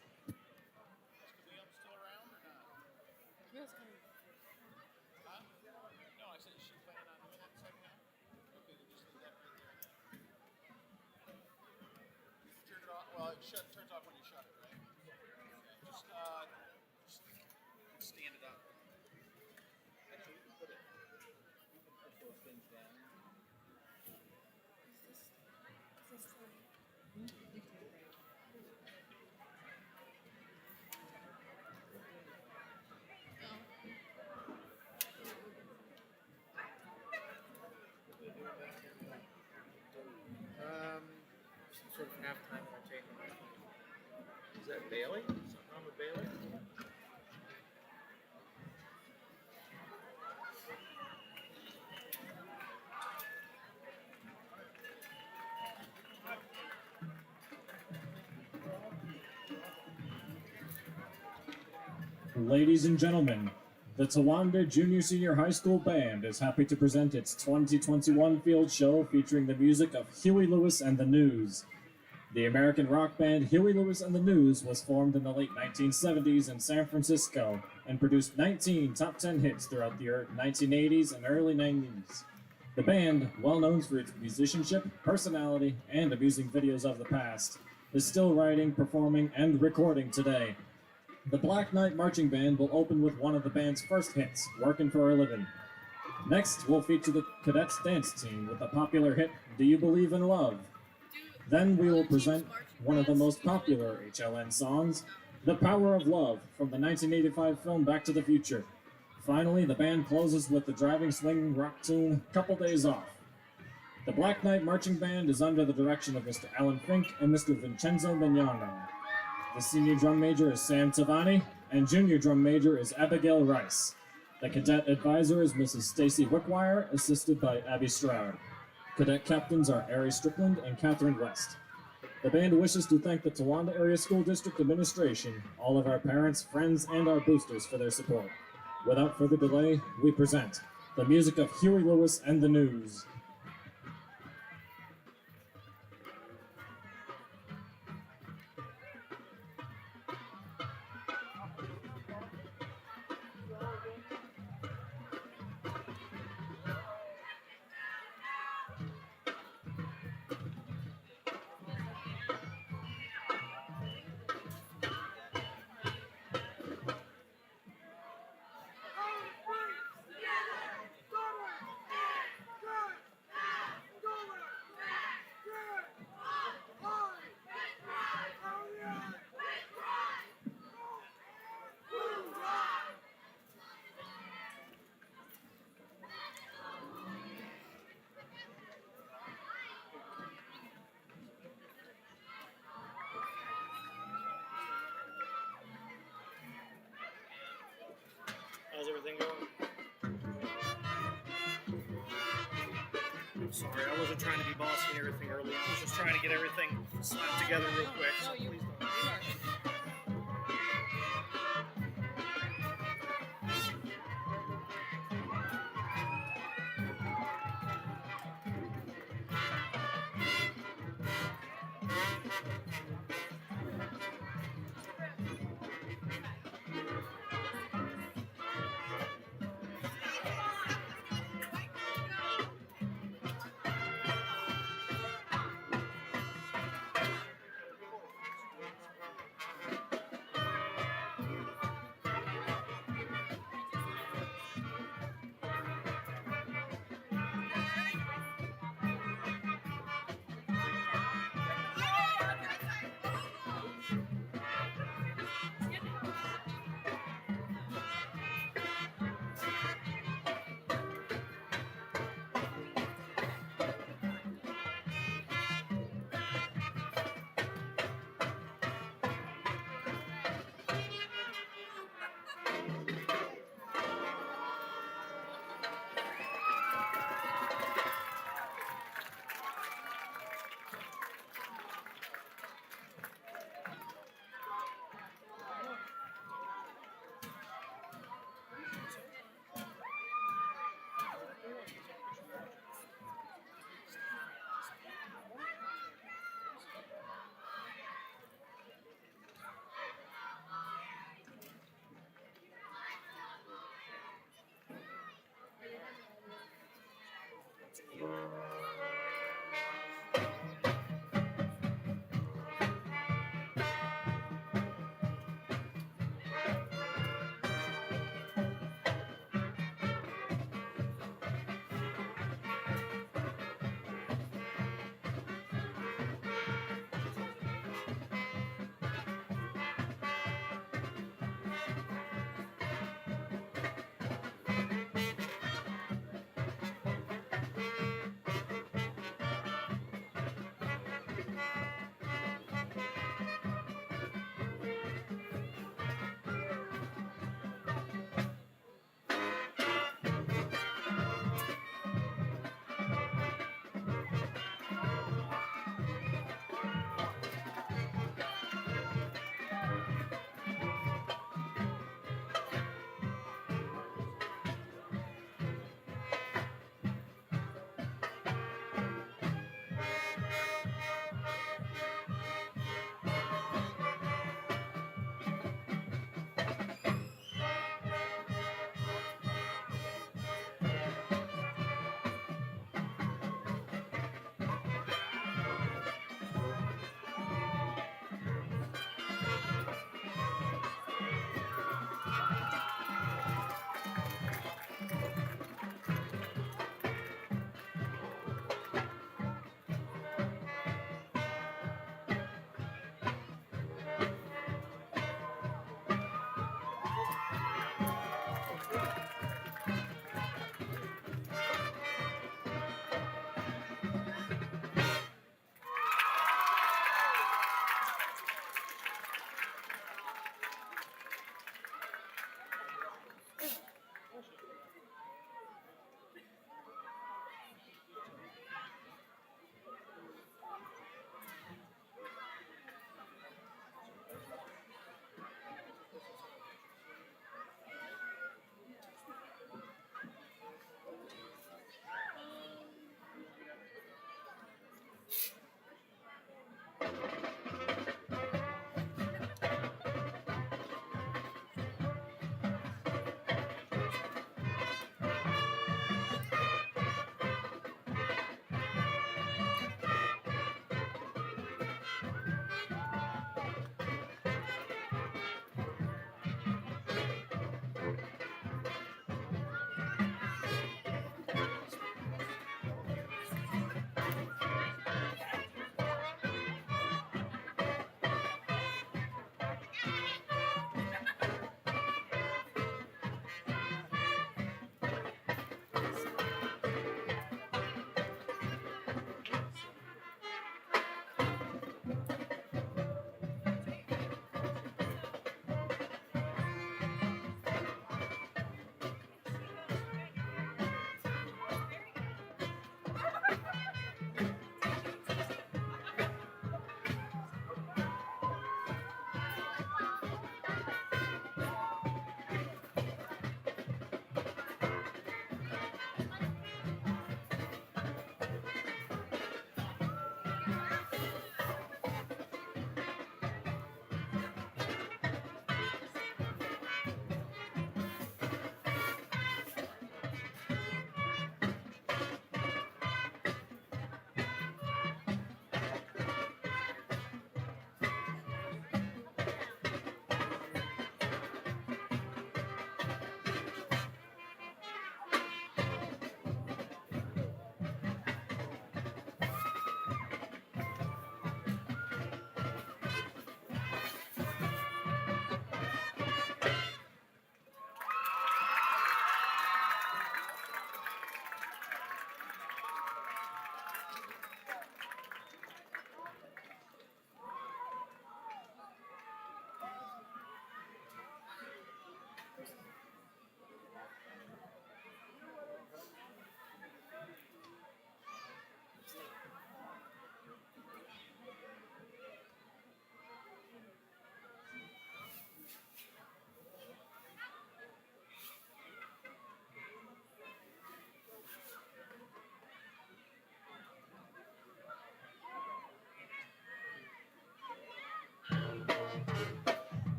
Well, it turns off when you shut it, right? Just stand it up. Actually, we can put those things down. Some sort of halftime entertainment. Is that Bailey? Something wrong with Bailey? Ladies and gentlemen, the Towanda Junior Senior High School Band is happy to present its 2021 field show featuring the music of Huey Lewis and the News. The American rock band Huey Lewis and the News was formed in the late 1970s in San Francisco and produced 19 top 10 hits throughout the 1980s and early 90s. The band, well known for its musicianship, personality, and amusing videos of the past, is still writing, performing, and recording today. The Black Knight Marching Band will open with one of the band's first hits, Workin' for a Living. Next, we'll feature the Cadets Dance Team with the popular hit, Do You Believe in Love? Then we will present one of the most popular HLN songs, The Power of Love, from the 1985 film Back to the Future. Finally, the band closes with the driving swing rock tune, Couple Days Off. The Black Knight Marching Band is under the direction of Mr. Alan Fink and Mr. Vincenzo Mignano. The senior drum major is Sam Tavani, and junior drum major is Abigail Rice. The cadet advisor is Mrs. Stacy Wickwire, assisted by Abby Stroud. Cadet captains are Ari Strickland and Catherine West. The band wishes to thank the Towanda Area School District Administration, all of our parents, friends, and our boosters for their support. Without further delay, we present the music of Huey Lewis and the News. How's everything going? I'm sorry, I wasn't trying to be bossy and everything early. I was just trying to get everything slapped together real quick. So please don't.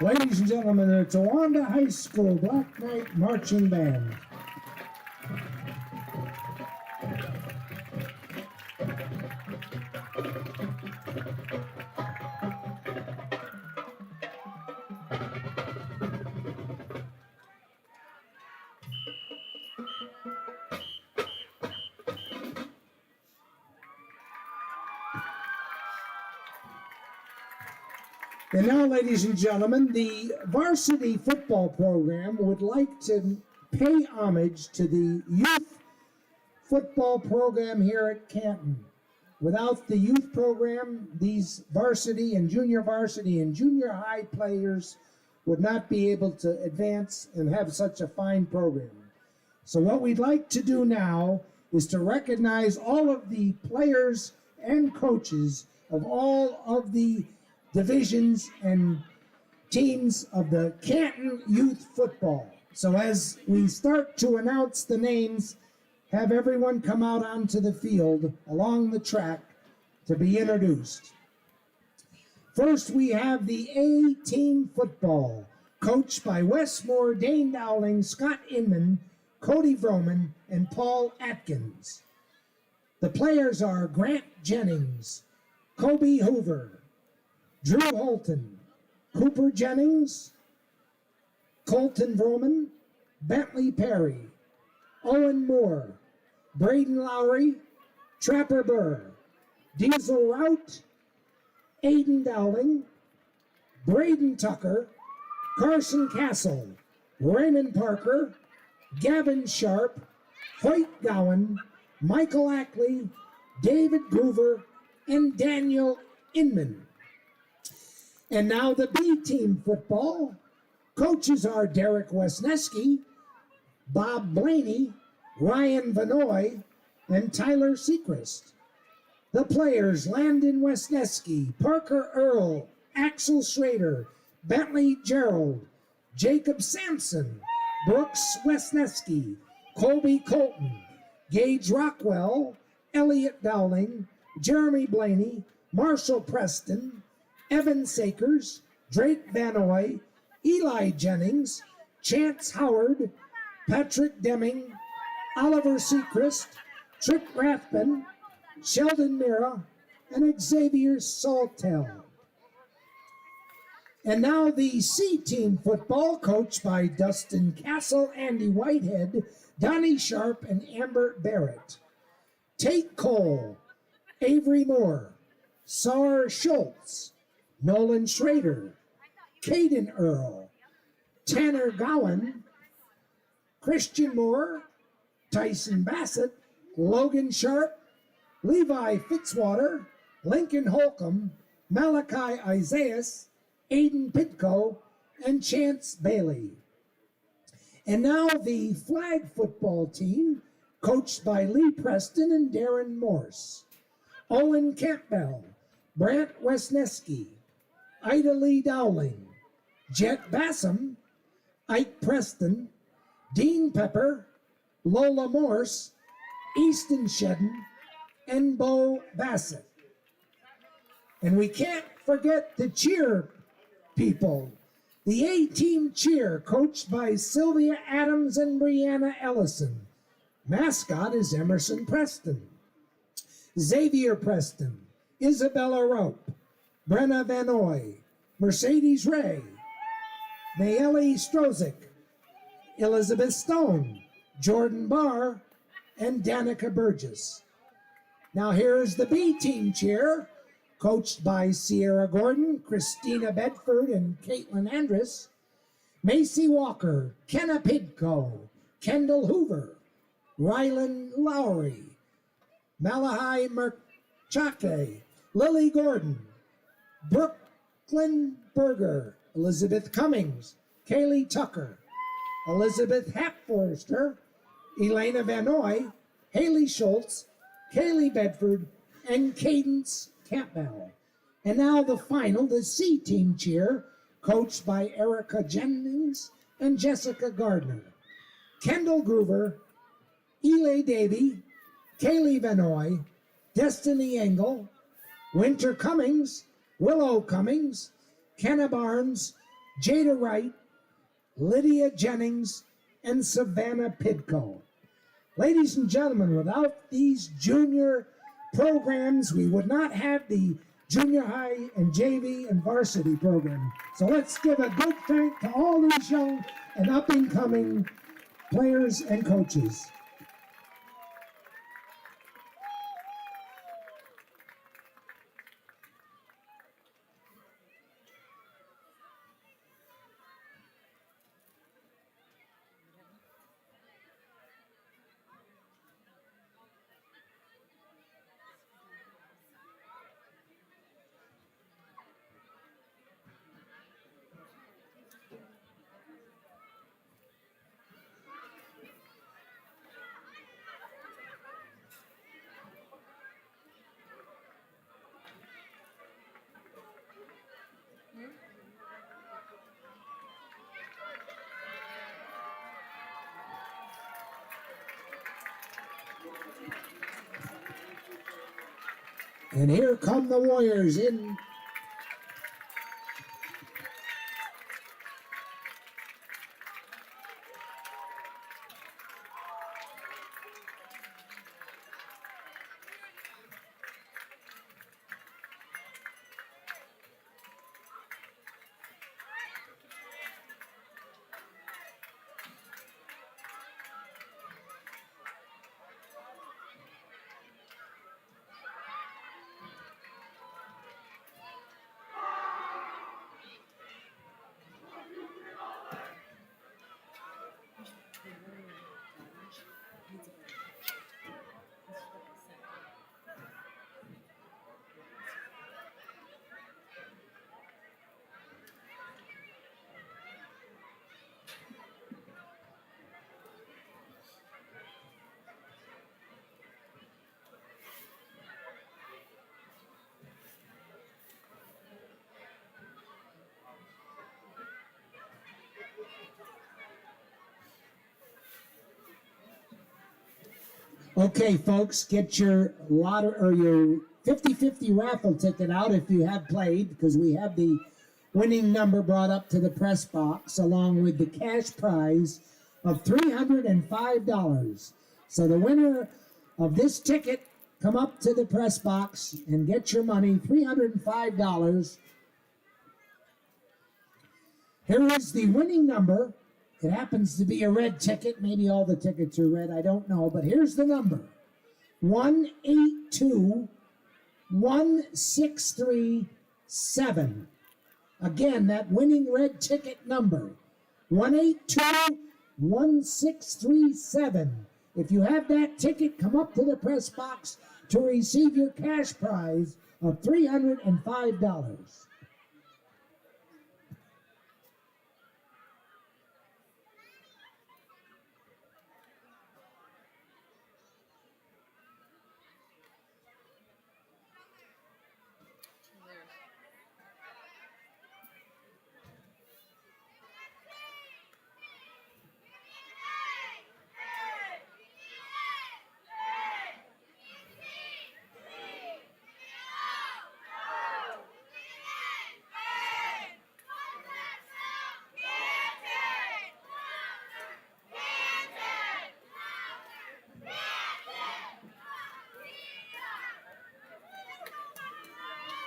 Ladies and gentlemen, the Towanda High School Black Knight Marching Band. And now, ladies and gentlemen, the varsity football program would like to pay homage to the youth football program here at Canton. Without the youth program, these varsity and junior high players would not be able to advance and have such a fine program. So what we'd like to do now is to recognize all of the players and coaches of all of the divisions and teams of the Canton Youth Football. So as we start to announce the names, have everyone come out onto the field along the track to be introduced. First, we have the A Team Football, coached by Wes Moore, Dane Dowling, Scott Inman, Cody Vroman, and Paul Atkins. The players are Grant Jennings, Kobe Hoover, Drew Holton, Cooper Jennings, Colton Vroman, Bentley Perry, Owen Moore, Braden Lowry, Trapper Burr, Diesel Rout, Aiden Dowling, Braden Tucker, Carson Castle, Raymond Parker, Gavin Sharp, Hoyt Gowan, Michael Ackley, David Groover, and Daniel Inman. And now the B Team Football. Coaches are Derek Wesneski, Bob Blaney, Ryan Vanoy, and Tyler Seacrest. The players, Landon Wesneski, Parker Earl, Axel Schrader, Bentley Gerald, Jacob Sampson, Brooks Wesneski, Colby Colton, Gage Rockwell, Elliot Dowling, Jeremy Blaney, Marshall Preston, Evan Sakers, Drake Vanoy, Eli Jennings, Chance Howard, Patrick Deming, Oliver Seacrest, Tripp Rathbun, Sheldon Mira, and Xavier Saltel. And now the C Team Football, coached by Dustin Castle, Andy Whitehead, Donnie Sharp, and Amber Barrett. Tate Cole, Avery Moore, Sar Schultz, Nolan Schrader, Caden Earl, Tanner Gowan, Christian Moore, Tyson Bassett, Logan Sharp, Levi Fitzwater, Lincoln Holcomb, Malachi Isaias, Aiden Pitko, and Chance Bailey. And now the flag football team, coached by Lee Preston and Darren Morse. Owen Campbell, Brant Wesneski, Ida Lee Dowling, Jet Bassam, Ike Preston, Dean Pepper, Lola Morse, Easton Shedden, and Bo Bassett. And we can't forget the cheer people. The A-Team Cheer, coached by Sylvia Adams and Brianna Ellison. Mascot is Emerson Preston. Xavier Preston, Isabella Rope, Brenna Vanoy, Mercedes Ray, Nayeli Strozik, Elizabeth Stone, Jordan Barr, and Danica Burgess. Now here's the B-Team Cheer, coached by Sierra Gordon, Christina Bedford, and Caitlin Andrus. Macy Walker, Kenna Pidco, Kendall Hoover, Rylan Lowry, Malachi Merchake, Lily Gordon, Brooklyn Berger, Elizabeth Cummings, Kaylee Tucker, Elizabeth Hapforster, Elena Vanoy, Haley Schultz, Kaylee Bedford, and Cadence Campbell. And now the final, the C-Team Cheer, coached by Erica Jennings and Jessica Gardner. Kendall Groover, Eli Davey, Kaylee Vanoy, Destiny Engel, Winter Cummings, Willow Cummings, Kenna Barnes, Jada Wright, Lydia Jennings, and Savannah Pidco. Ladies and gentlemen, without these junior programs, we would not have the junior high and JV and varsity program. So let's give a big thank to all these young and up-and-coming players and coaches. And here come the Warriors in. Okay, folks, get your your 50-50 raffle ticket out if you have played, because we have the winning number brought up to the press box along with the cash prize of $305. So the winner of this ticket, come up to the press box and get your money, $305. Here is the winning number. It happens to be a red ticket. Maybe all the tickets are red. I don't know. But here's the number. 182-1637. Again, that winning red ticket number. 182-1637. If you have that ticket, come up to the press box to receive your cash prize of $305.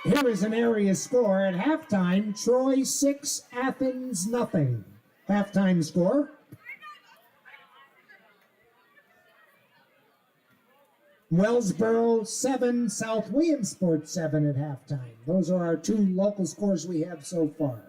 Here is an area score at halftime. Troy 6, Athens nothing. Halftime score. Wellsboro 7, South Williamsport 7 at halftime. Those are our two local scores we have so far.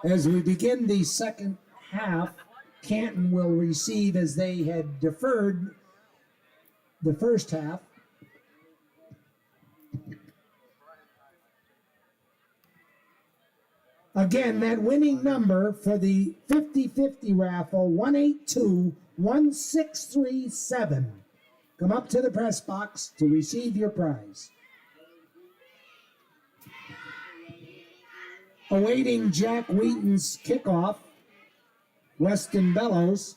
As we begin the second half, Canton will receive, as they had deferred the first half. Again, that winning number for the 50-50 raffle, 182-1637. come up to the press box to receive your prize. Awaiting Jack Wheaton's kickoff, Weston Bellows.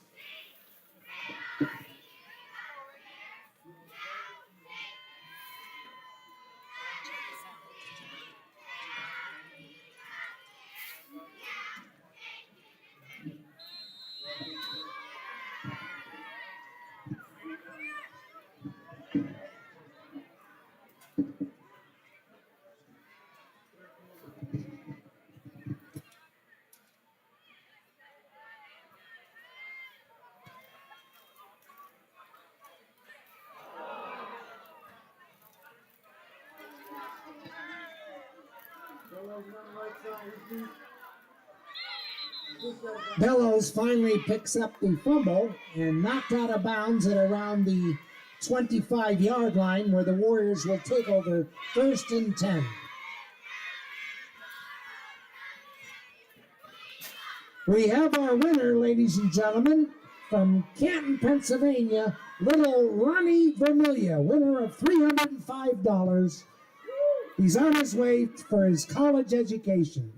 Bellows finally picks up the fumble and knocked out of bounds at around the 25-yard line, where the Warriors will take over 1st and 10. We have our winner, ladies and gentlemen, from Canton, Pennsylvania, little Ronnie Vermilia, winner of $305. He's on his way for his college education.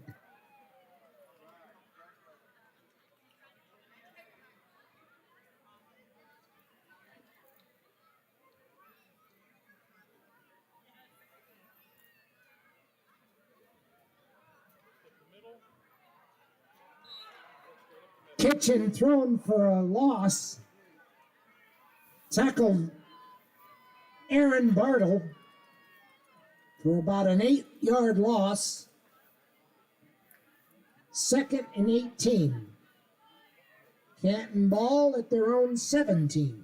Kitchen thrown for a loss. Tackled Aaron Bartle for about an 8-yard loss. 2nd and 18. Canton ball at their own 17.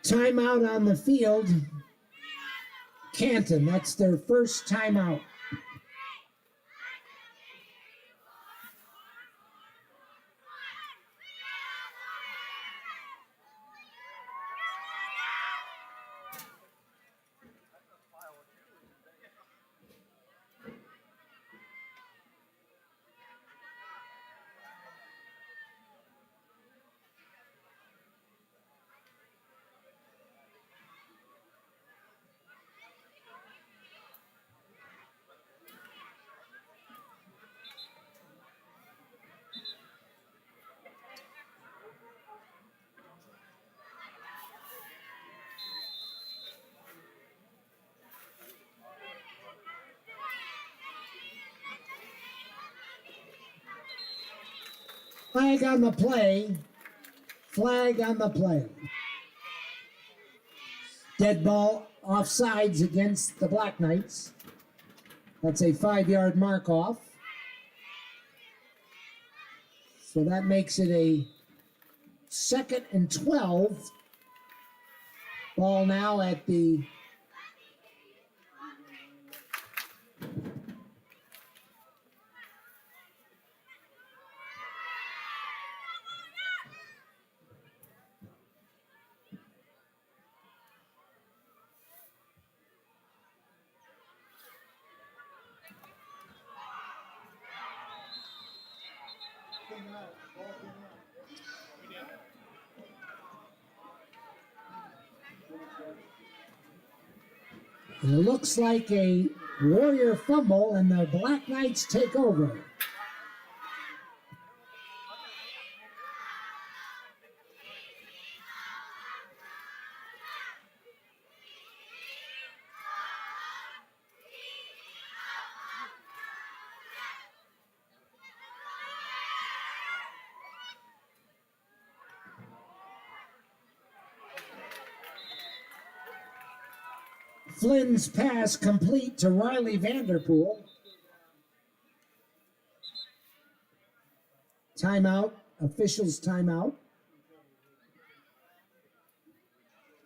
Timeout on the field. Canton, that's their first timeout. Flag on the play. Flag on the play. Dead ball offsides against the Black Knights. That's a 5-yard mark off. So that makes it a 2nd and 12. Ball now at the It looks like a Warrior fumble, and the Black Knights take over. Flynn's pass complete to Riley Vanderpool. Timeout, officials timeout.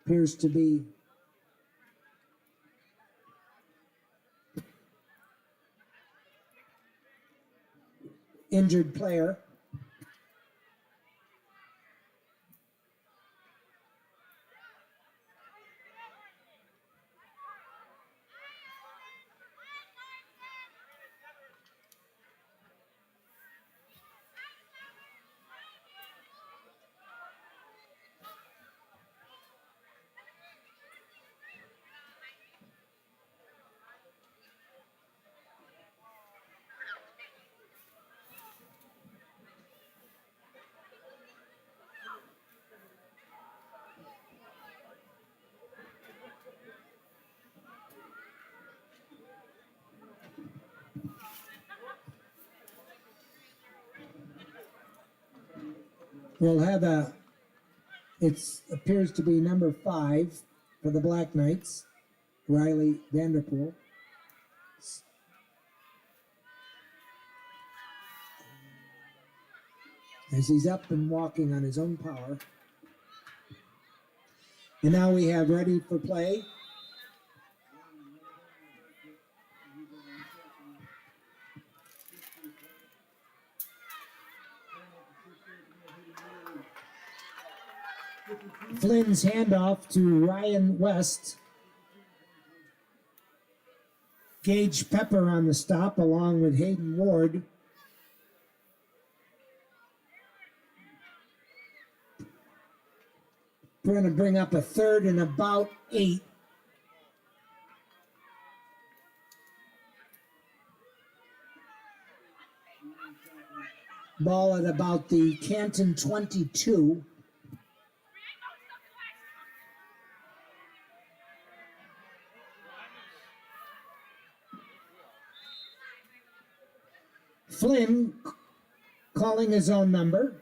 Appears to be injured player. We'll have it appears to be number 5 for the Black Knights, Riley Vanderpool. As he's up and walking on his own power. And now we have ready for play. Flynn's handoff to Ryan West. Gage Pepper on the stop along with Hayden Ward. We're going to bring up a third and about 8. Ball at about the Canton 22. Flynn calling his own number.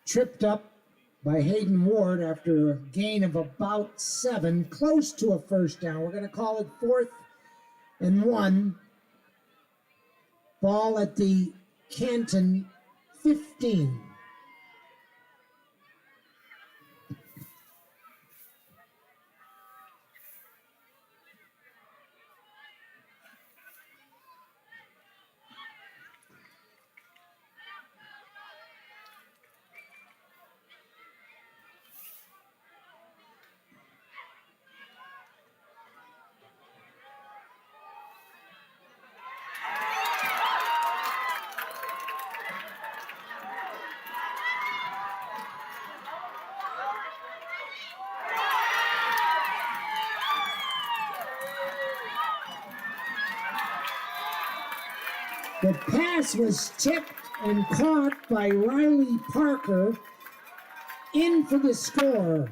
Tripped up by Hayden Ward after a gain of about 7, close to a first down. We're going to call it 4th and 1. Ball at the Canton 15. The pass was tipped and caught by Riley Parker, in for the score.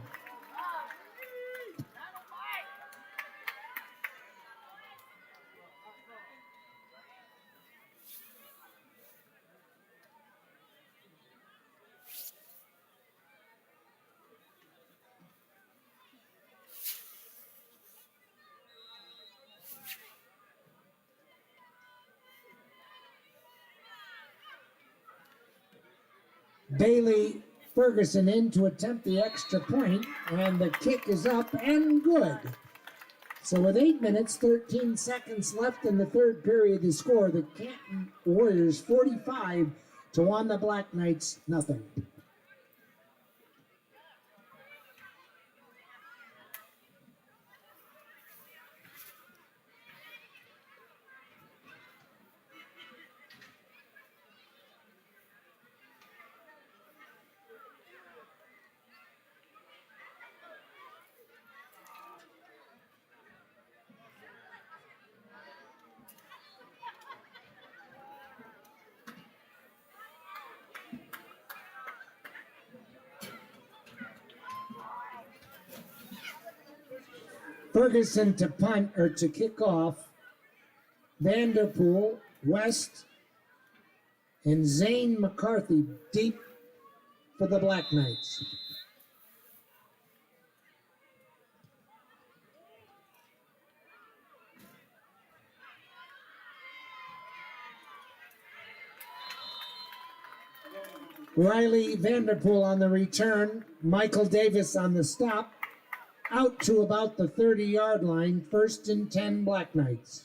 Bailey Ferguson in to attempt the extra point, and the kick is up and good. So with 8 minutes, 13 seconds left in the third period to score, the Canton Warriors 45, Towanda Black Knights nothing. Ferguson to punt or to kick off. Vanderpool, West, and Zane McCarthy deep for the Black Knights. Riley Vanderpool on the return. Michael Davis on the stop. Out to about the 30-yard line, 1st and 10 Black Knights.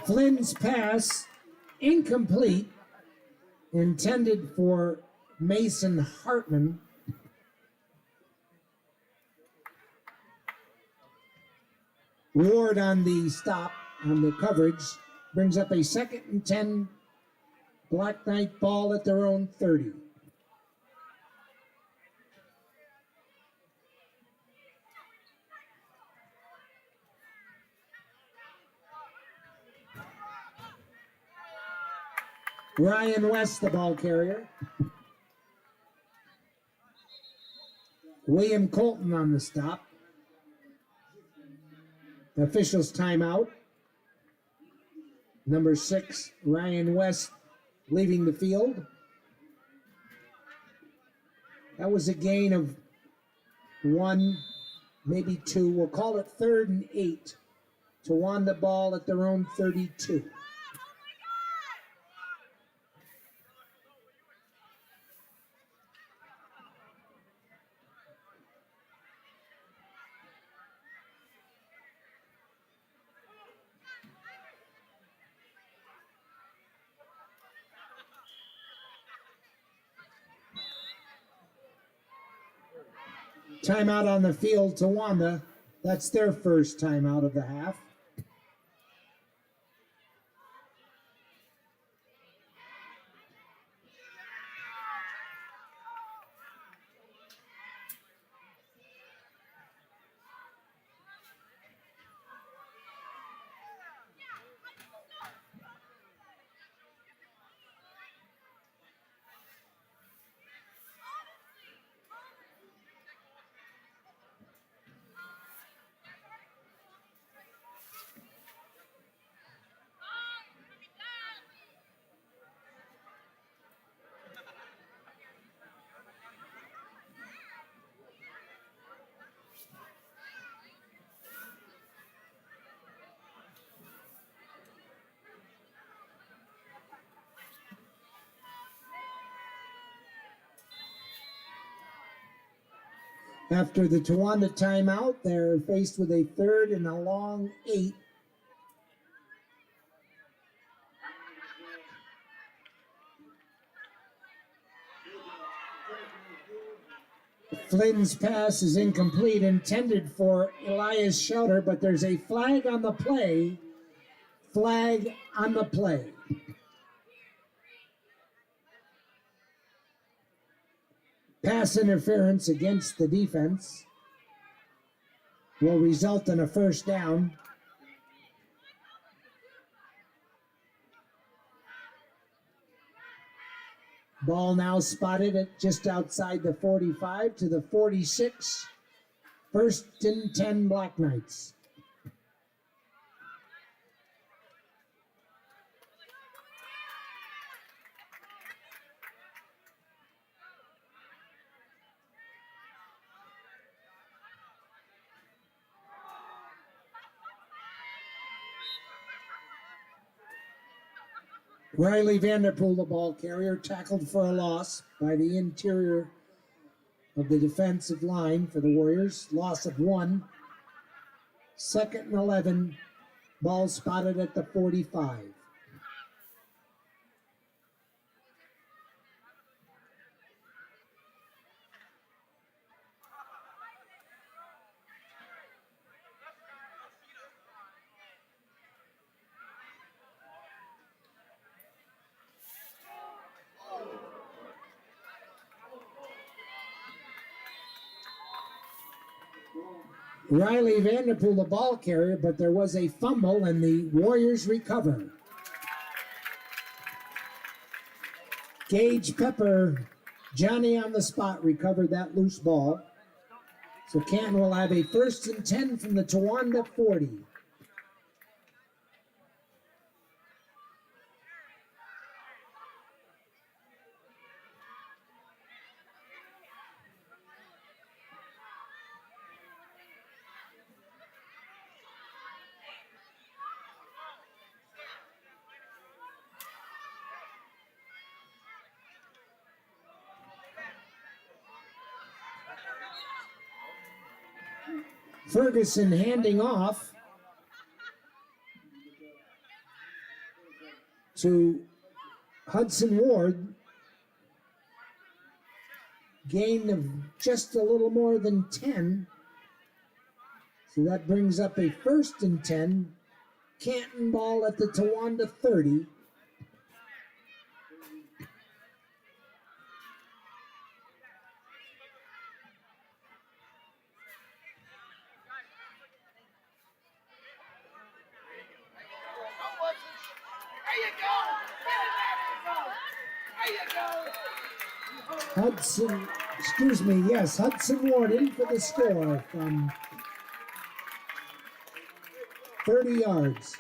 Flynn's pass, incomplete, intended for Mason Hartman. Ward on the stop, on the coverage, brings up a 2nd and 10 Black Knight ball at their own 30. Ryan West, the ball carrier. William Colton on the stop. The officials timeout. Number 6, Ryan West, leaving the field. That was a gain of 1, maybe 2. We'll call it 3rd and 8. Towanda ball at their own 32. Timeout on the field, Towanda. That's their first timeout of the half. After the Towanda timeout, they're faced with a 3rd and a long 8. Flynn's pass is incomplete, intended for Elias Schauter, but there's a flag on the play. Flag on the play. Pass interference against the defense will result in a first down. Ball now spotted at just outside the 45 to the 46. 1st and 10 Black Knights. Riley Vanderpool, the ball carrier, tackled for a loss by the interior of the defensive line for the Warriors. Loss of 1. 2nd and 11. Ball spotted at the 45. Riley Vanderpool, the ball carrier, but there was a fumble and the Warriors recover. Gage Pepper, Johnny on the spot, recovered that loose ball. So Canton will have a 1st and 10 from the Towanda 40. Ferguson handing off to Hudson Ward. Gain of just a little more than 10. So that brings up a 1st and 10. Canton ball at the Towanda 30. Hudson Ward in for the score from 30 yards.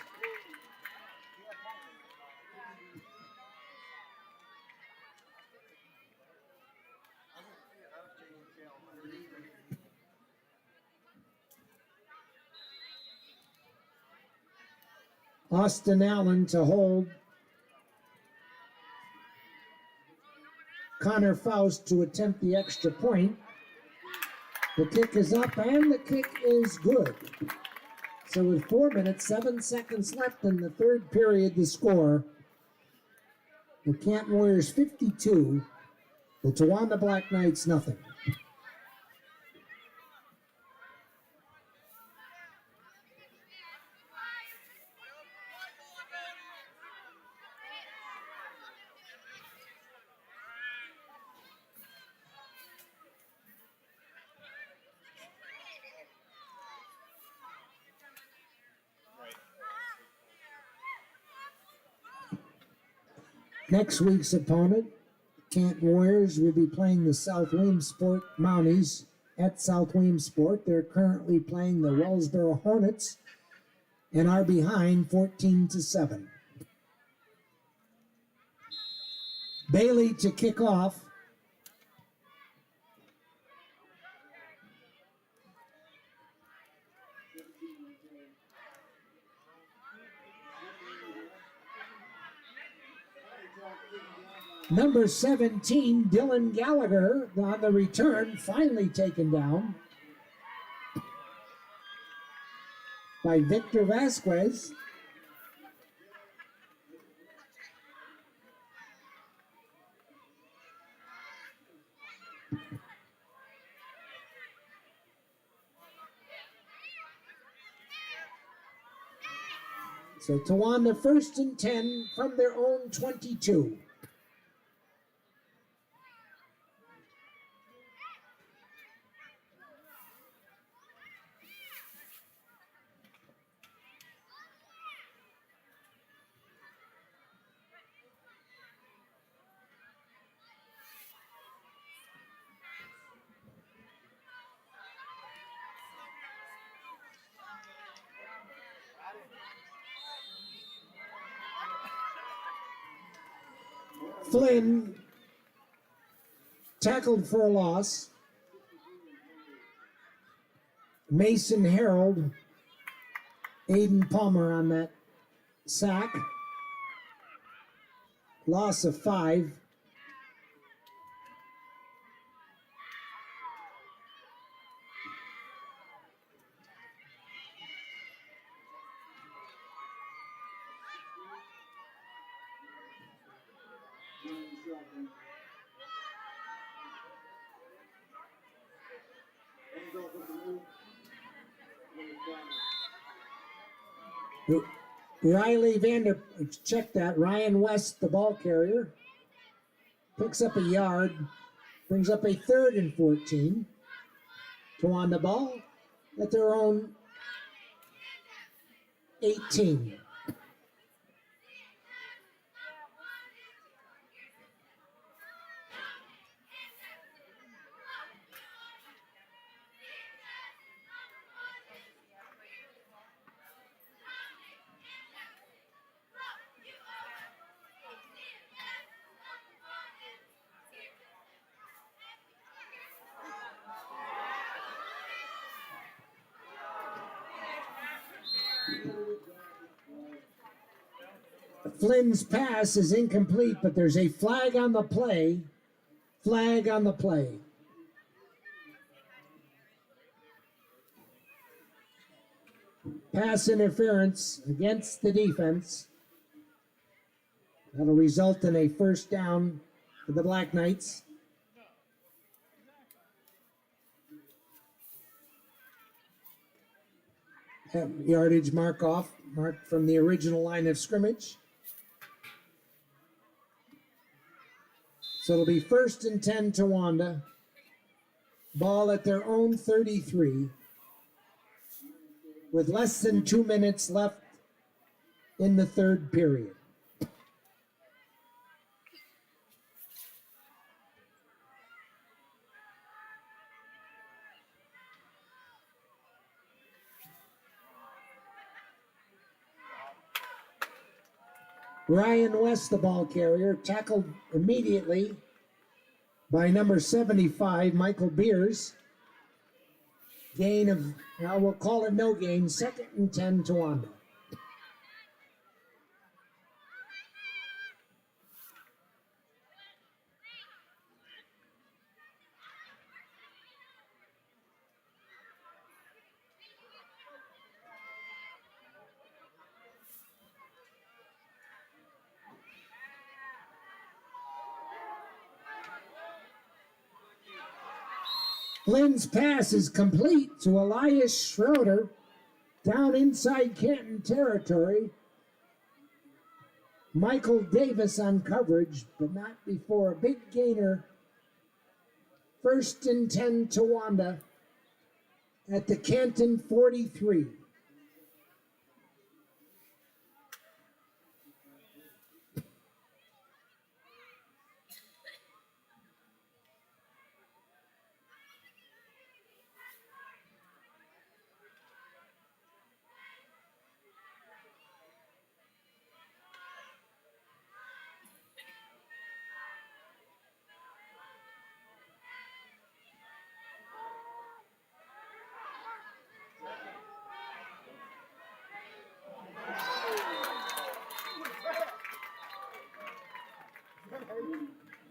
Austin Allen to hold. Connor Faust to attempt the extra point. The kick is up and the kick is good. So with 4 minutes, 7 seconds left in the third period, the score, the Canton Warriors 52, the Towanda Black Knights nothing. Next week's opponent, Canton Warriors, will be playing the South Williamsport Mounties at South Williamsport. They're currently playing the Wellsboro Hornets and are behind 14-7. Bailey to kick off. Number 17, Dylan Gallagher, on the return, finally taken down by Victor Vasquez. So Towanda 1st and 10 from their own 22. Flynn tackled for a loss. Mason Harold, Aiden Palmer on that sack. Loss of 5. Ryan West, the ball carrier, picks up a yard, brings up a 3rd and 14. Towanda ball at their own 18. Flynn's pass is incomplete, but there's a flag on the play. Flag on the play. Pass interference against the defense. That'll result in a 1st down for the Black Knights. yardage marked from the original line of scrimmage. So it'll be 1st and 10 Towanda. Ball at their own 33 with less than 2 minutes left in the third period. Ryan West, the ball carrier, tackled immediately by number 75, Michael Beers. Gain of, now we'll call it no gain, 2nd and 10 Towanda. Flynn's pass is complete to Elias Schroeder down inside Canton territory. Michael Davis on coverage, but not before a big gainer. 1st and 10 Towanda at the Canton 43.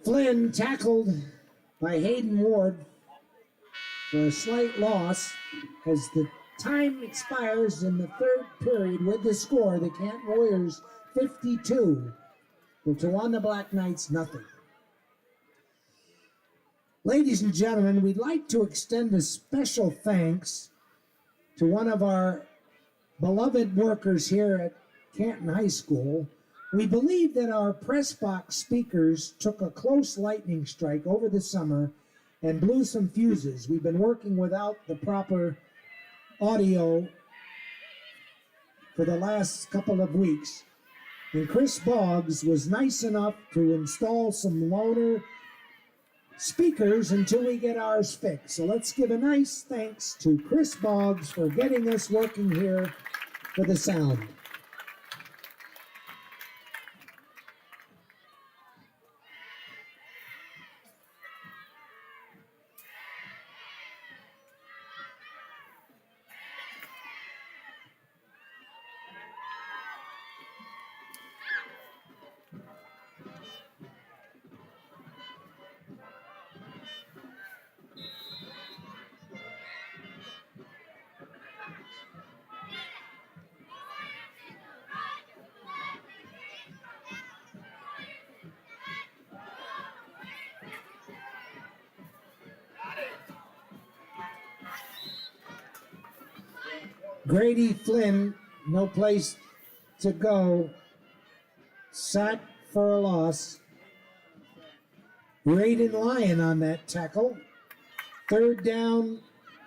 Flynn tackled by Hayden Ward for a slight loss as the time expires in the third period with the score. The Canton Warriors 52, the Towanda Black Knights nothing. Ladies and gentlemen, we'd like to extend a special thanks to one of our beloved workers here at Canton High School. We believe that our press box speakers took a close lightning strike over the summer and blew some fuses. We've been working without the proper audio for the last couple of weeks. And Chris Boggs was nice enough to install some loaner speakers until we get ours fixed. So let's give a nice thanks to Chris Boggs for getting us working here for the sound. Grady Flynn, no place to go, sat for a loss. Raiden Lyon on that tackle. 3rd down,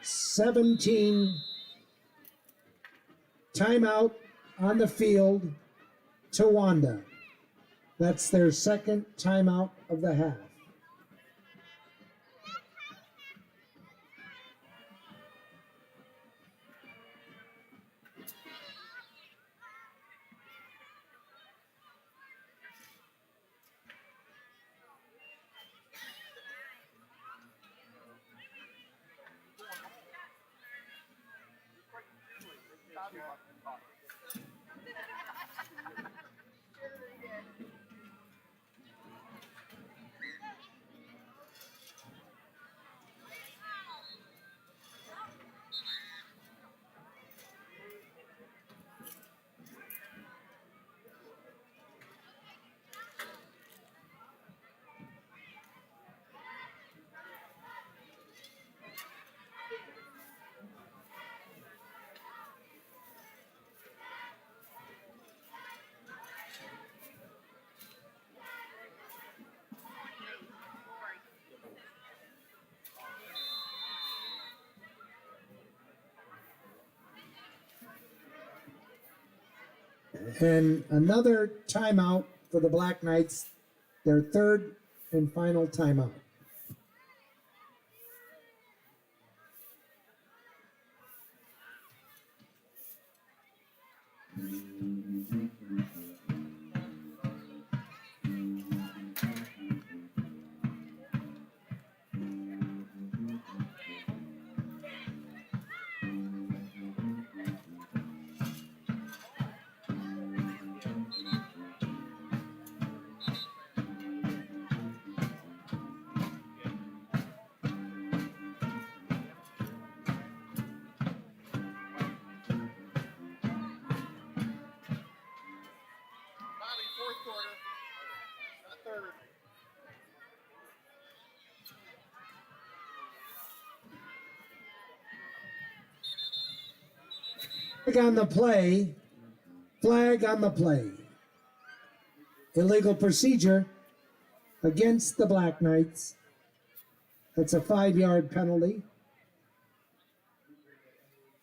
17. Timeout on the field, Towanda. That's their 2nd timeout of the half. And another timeout for the Black Knights, their third and final timeout. Fourth quarter, not third. Flag on the play. Flag on the play. Illegal procedure against the Black Knights. That's a 5-yard penalty.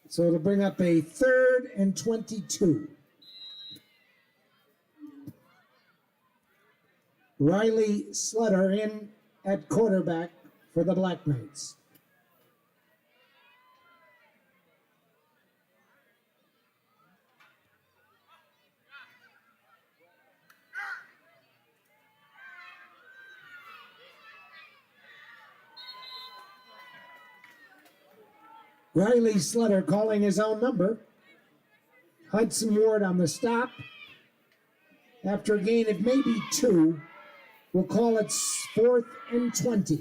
So it'll bring up a 3rd and 22. Riley Slutter in at quarterback for the Black Knights. Riley Slutter calling his own number. Hudson Ward on the stop. After a gain of maybe 2, we'll call it 4th and 20.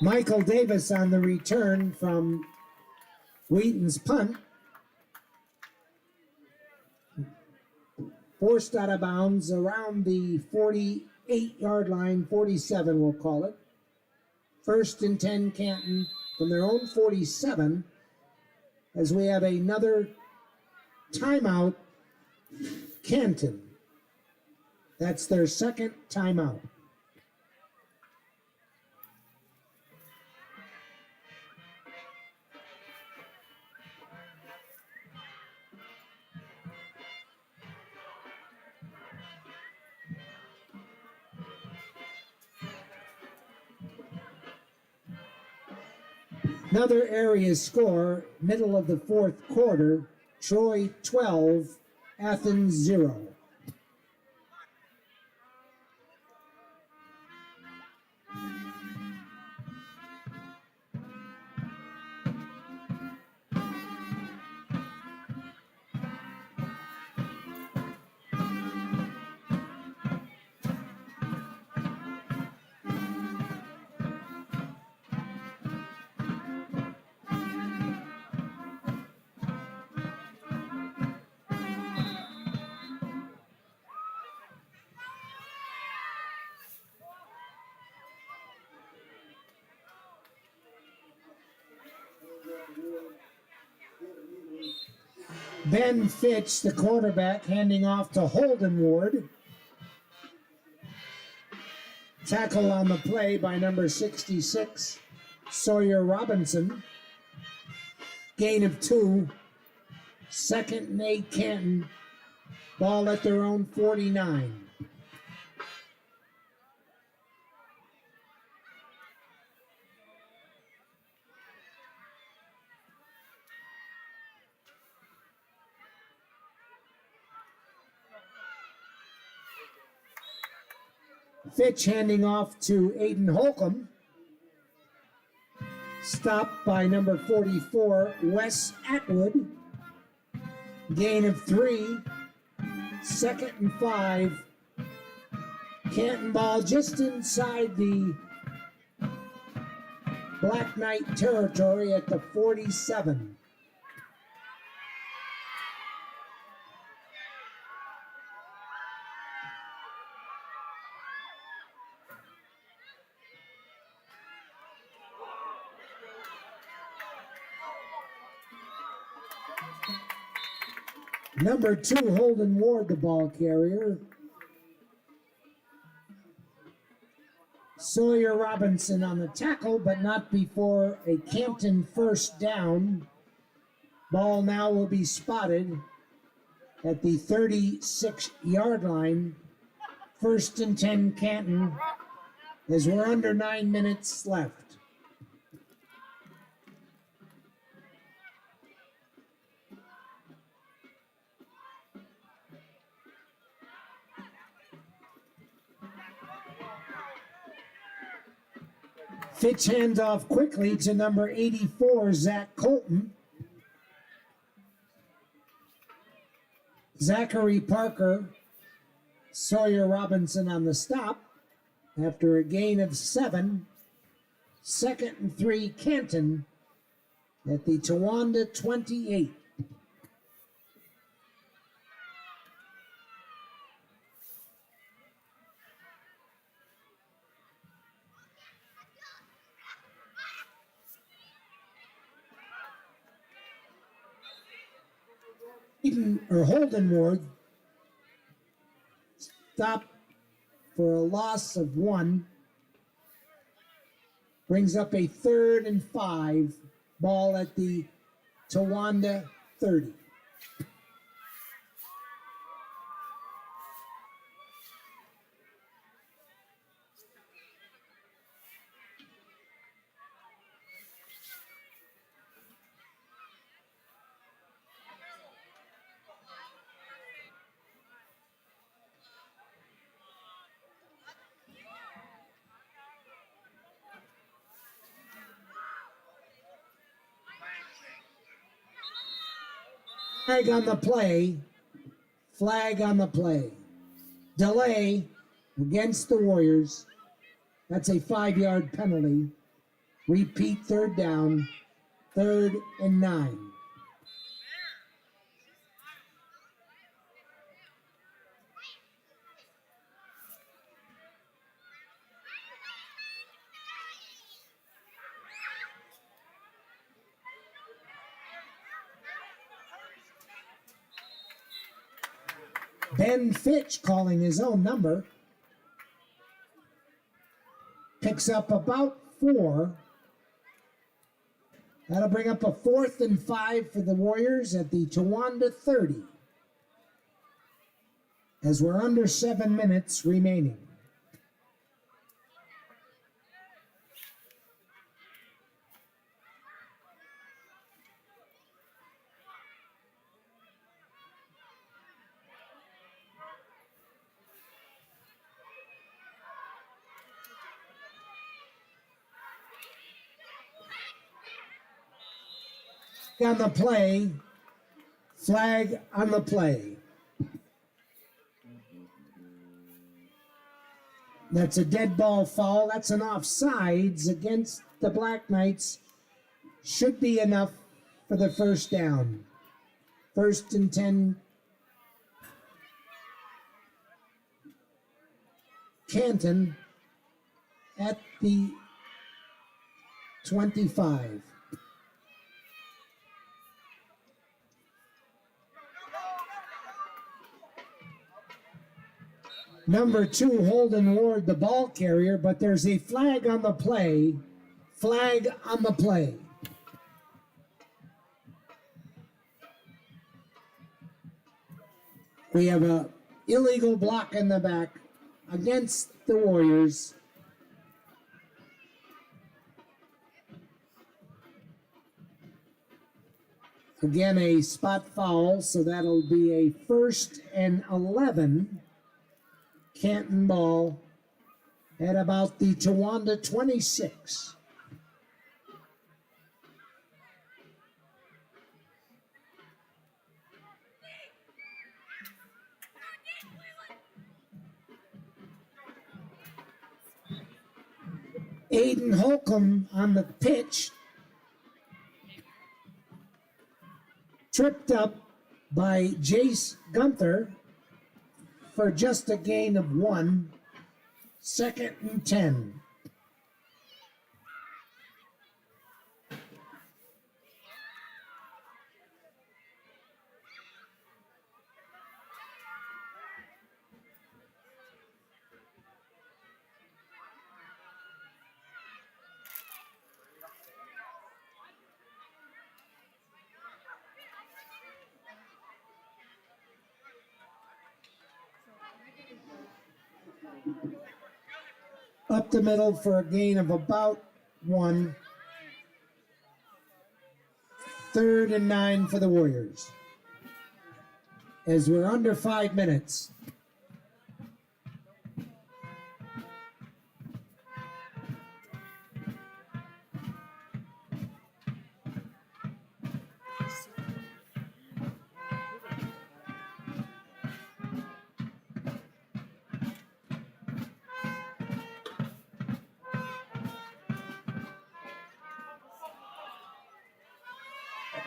Michael Davis on the return from Wheaton's punt. Forced out of bounds around the 48-yard line, 47 we'll call it. 1st and 10 Canton from their own 47 as we have another timeout, Canton. That's their second timeout. Another area score, middle of the 4th quarter, Troy 12, Athens 0. Ben Fitch, the quarterback, handing off to Hayden Ward. Tackle on the play by number 66, Sawyer Robinson. Gain of 2. 2nd and 8 Canton. Ball at their own 49. Fitch handing off to Aiden Holcomb. Stopped by number 44, Wes Atwood. Gain of 3. 2nd and 5. Canton ball just inside the Black Knight territory at the 47. Number 2, Hayden Ward, the ball carrier. Sawyer Robinson on the tackle, but not before a Canton first down. Ball now will be spotted at the 36-yard line. 1st and 10 Canton, as we're under 9 minutes left. Fitch hands off quickly to number 84, Zach Colton. Zachary Parker, Sawyer Robinson on the stop after a gain of 7. 2nd and 3, Canton at the Towanda 28. Hayden Ward stopped for a loss of 1. Brings up a 3rd and 5. Ball at the Towanda 30. Flag on the play. Flag on the play. Delay against the Warriors. That's a 5-yard penalty. Repeat 3rd down. 3rd and 9. Ben Fitch calling his own number. Picks up about 4. That'll bring up a 4th and 5 for the Warriors at the Towanda 30. As we're under 7 minutes remaining. On the play, flag on the play. That's a dead ball foul. That's an offsides against the Black Knights. Should be enough for the 1st down. 1st and 10. Canton at the 25. Number 2, Hayden Ward, the ball carrier, but there's a flag on the play. Flag on the play. We have a illegal block in the back against the Warriors. Again, a spot foul, so that'll be a 1st and 11. Canton ball at about the Towanda 26. Aiden Holcomb on the pitch. Tripped up by Jace Gunther for just a gain of 1. 2nd and 10. Up the middle for a gain of about 1. 3rd and 9 for the Warriors. As we're under 5 minutes.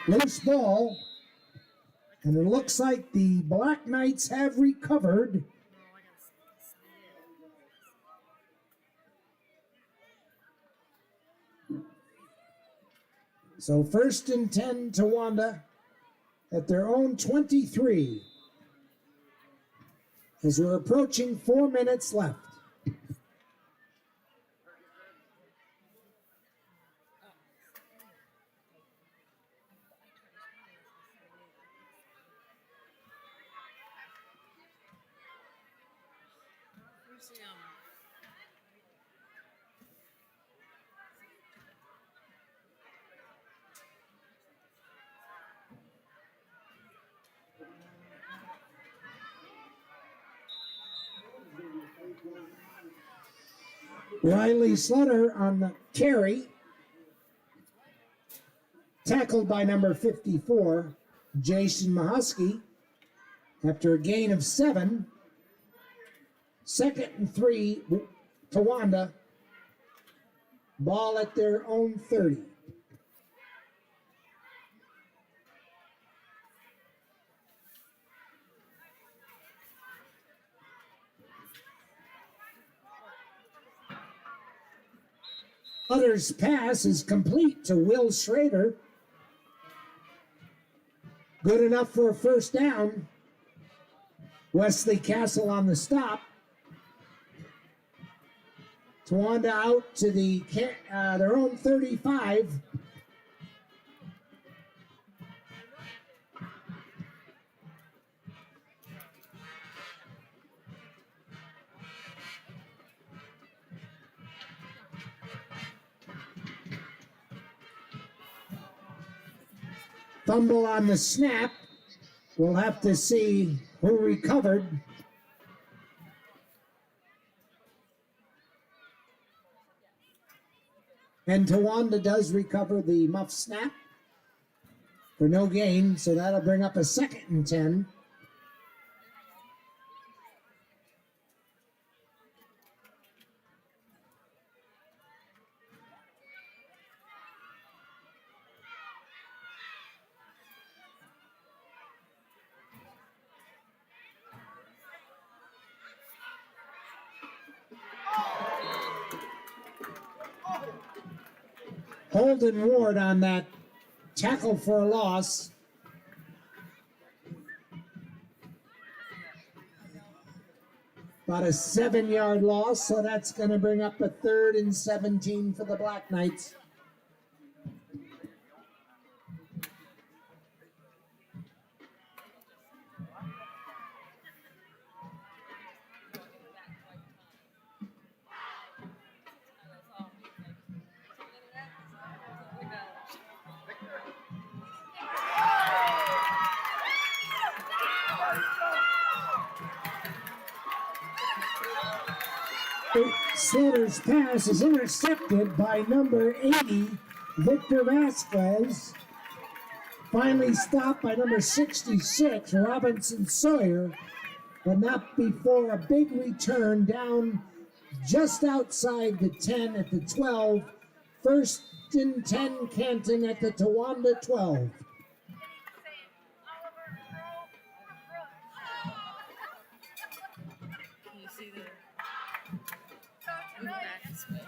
Loose ball, and it looks like the Black Knights have recovered. So 1st and 10 Towanda at their own 23 as we're approaching 4 minutes left. Riley Slutter on the carry. Tackled by number 54, Jason Mahusky, after a gain of 7. 2nd and 3, Towanda. Ball at their own 30. Sutter's pass is complete to Will Schrader. Good enough for a 1st down. Wesley Castle on the stop. Towanda out to their own 35. Fumble on the snap. We'll have to see who recovered. And Towanda does recover the muff snap for no gain, so that'll bring up a 2nd and 10. Hayden Ward on that tackle for a loss. About a 7-yard loss, so that's going to bring up a 3rd and 17 for the Black Knights. Slaughter's pass is intercepted by number 80, Victor Vasquez. Finally stopped by number 66, Robinson Sawyer, but not before a big return down just outside the 10 at the 12. First and 10 Canton at the Towanda 12. Can you see the move back and spin?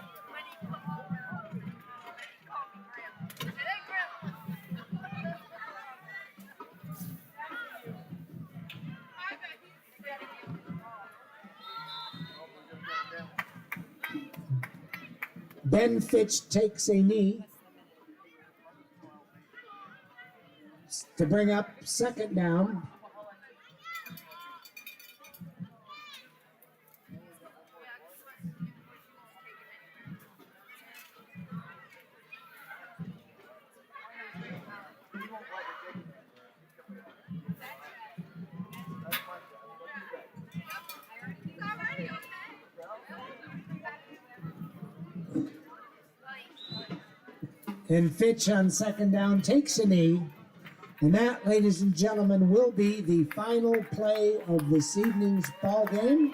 Ben Fitch takes a knee to bring up second down. And Fitch on second down takes a knee. And that, ladies and gentlemen, will be the final play of this evening's ball game.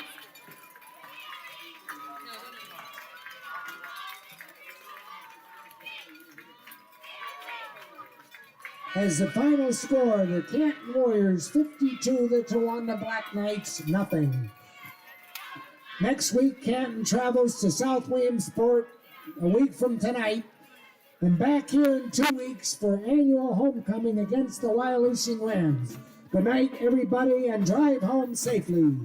As the final score, the Canton Warriors 52, the Towanda Black Knights nothing. Next week, Canton travels to South Williamsport a week from tonight. And back here in 2 weeks for annual homecoming against the Wyalusing Lambs. Good night, everybody, and drive home safely.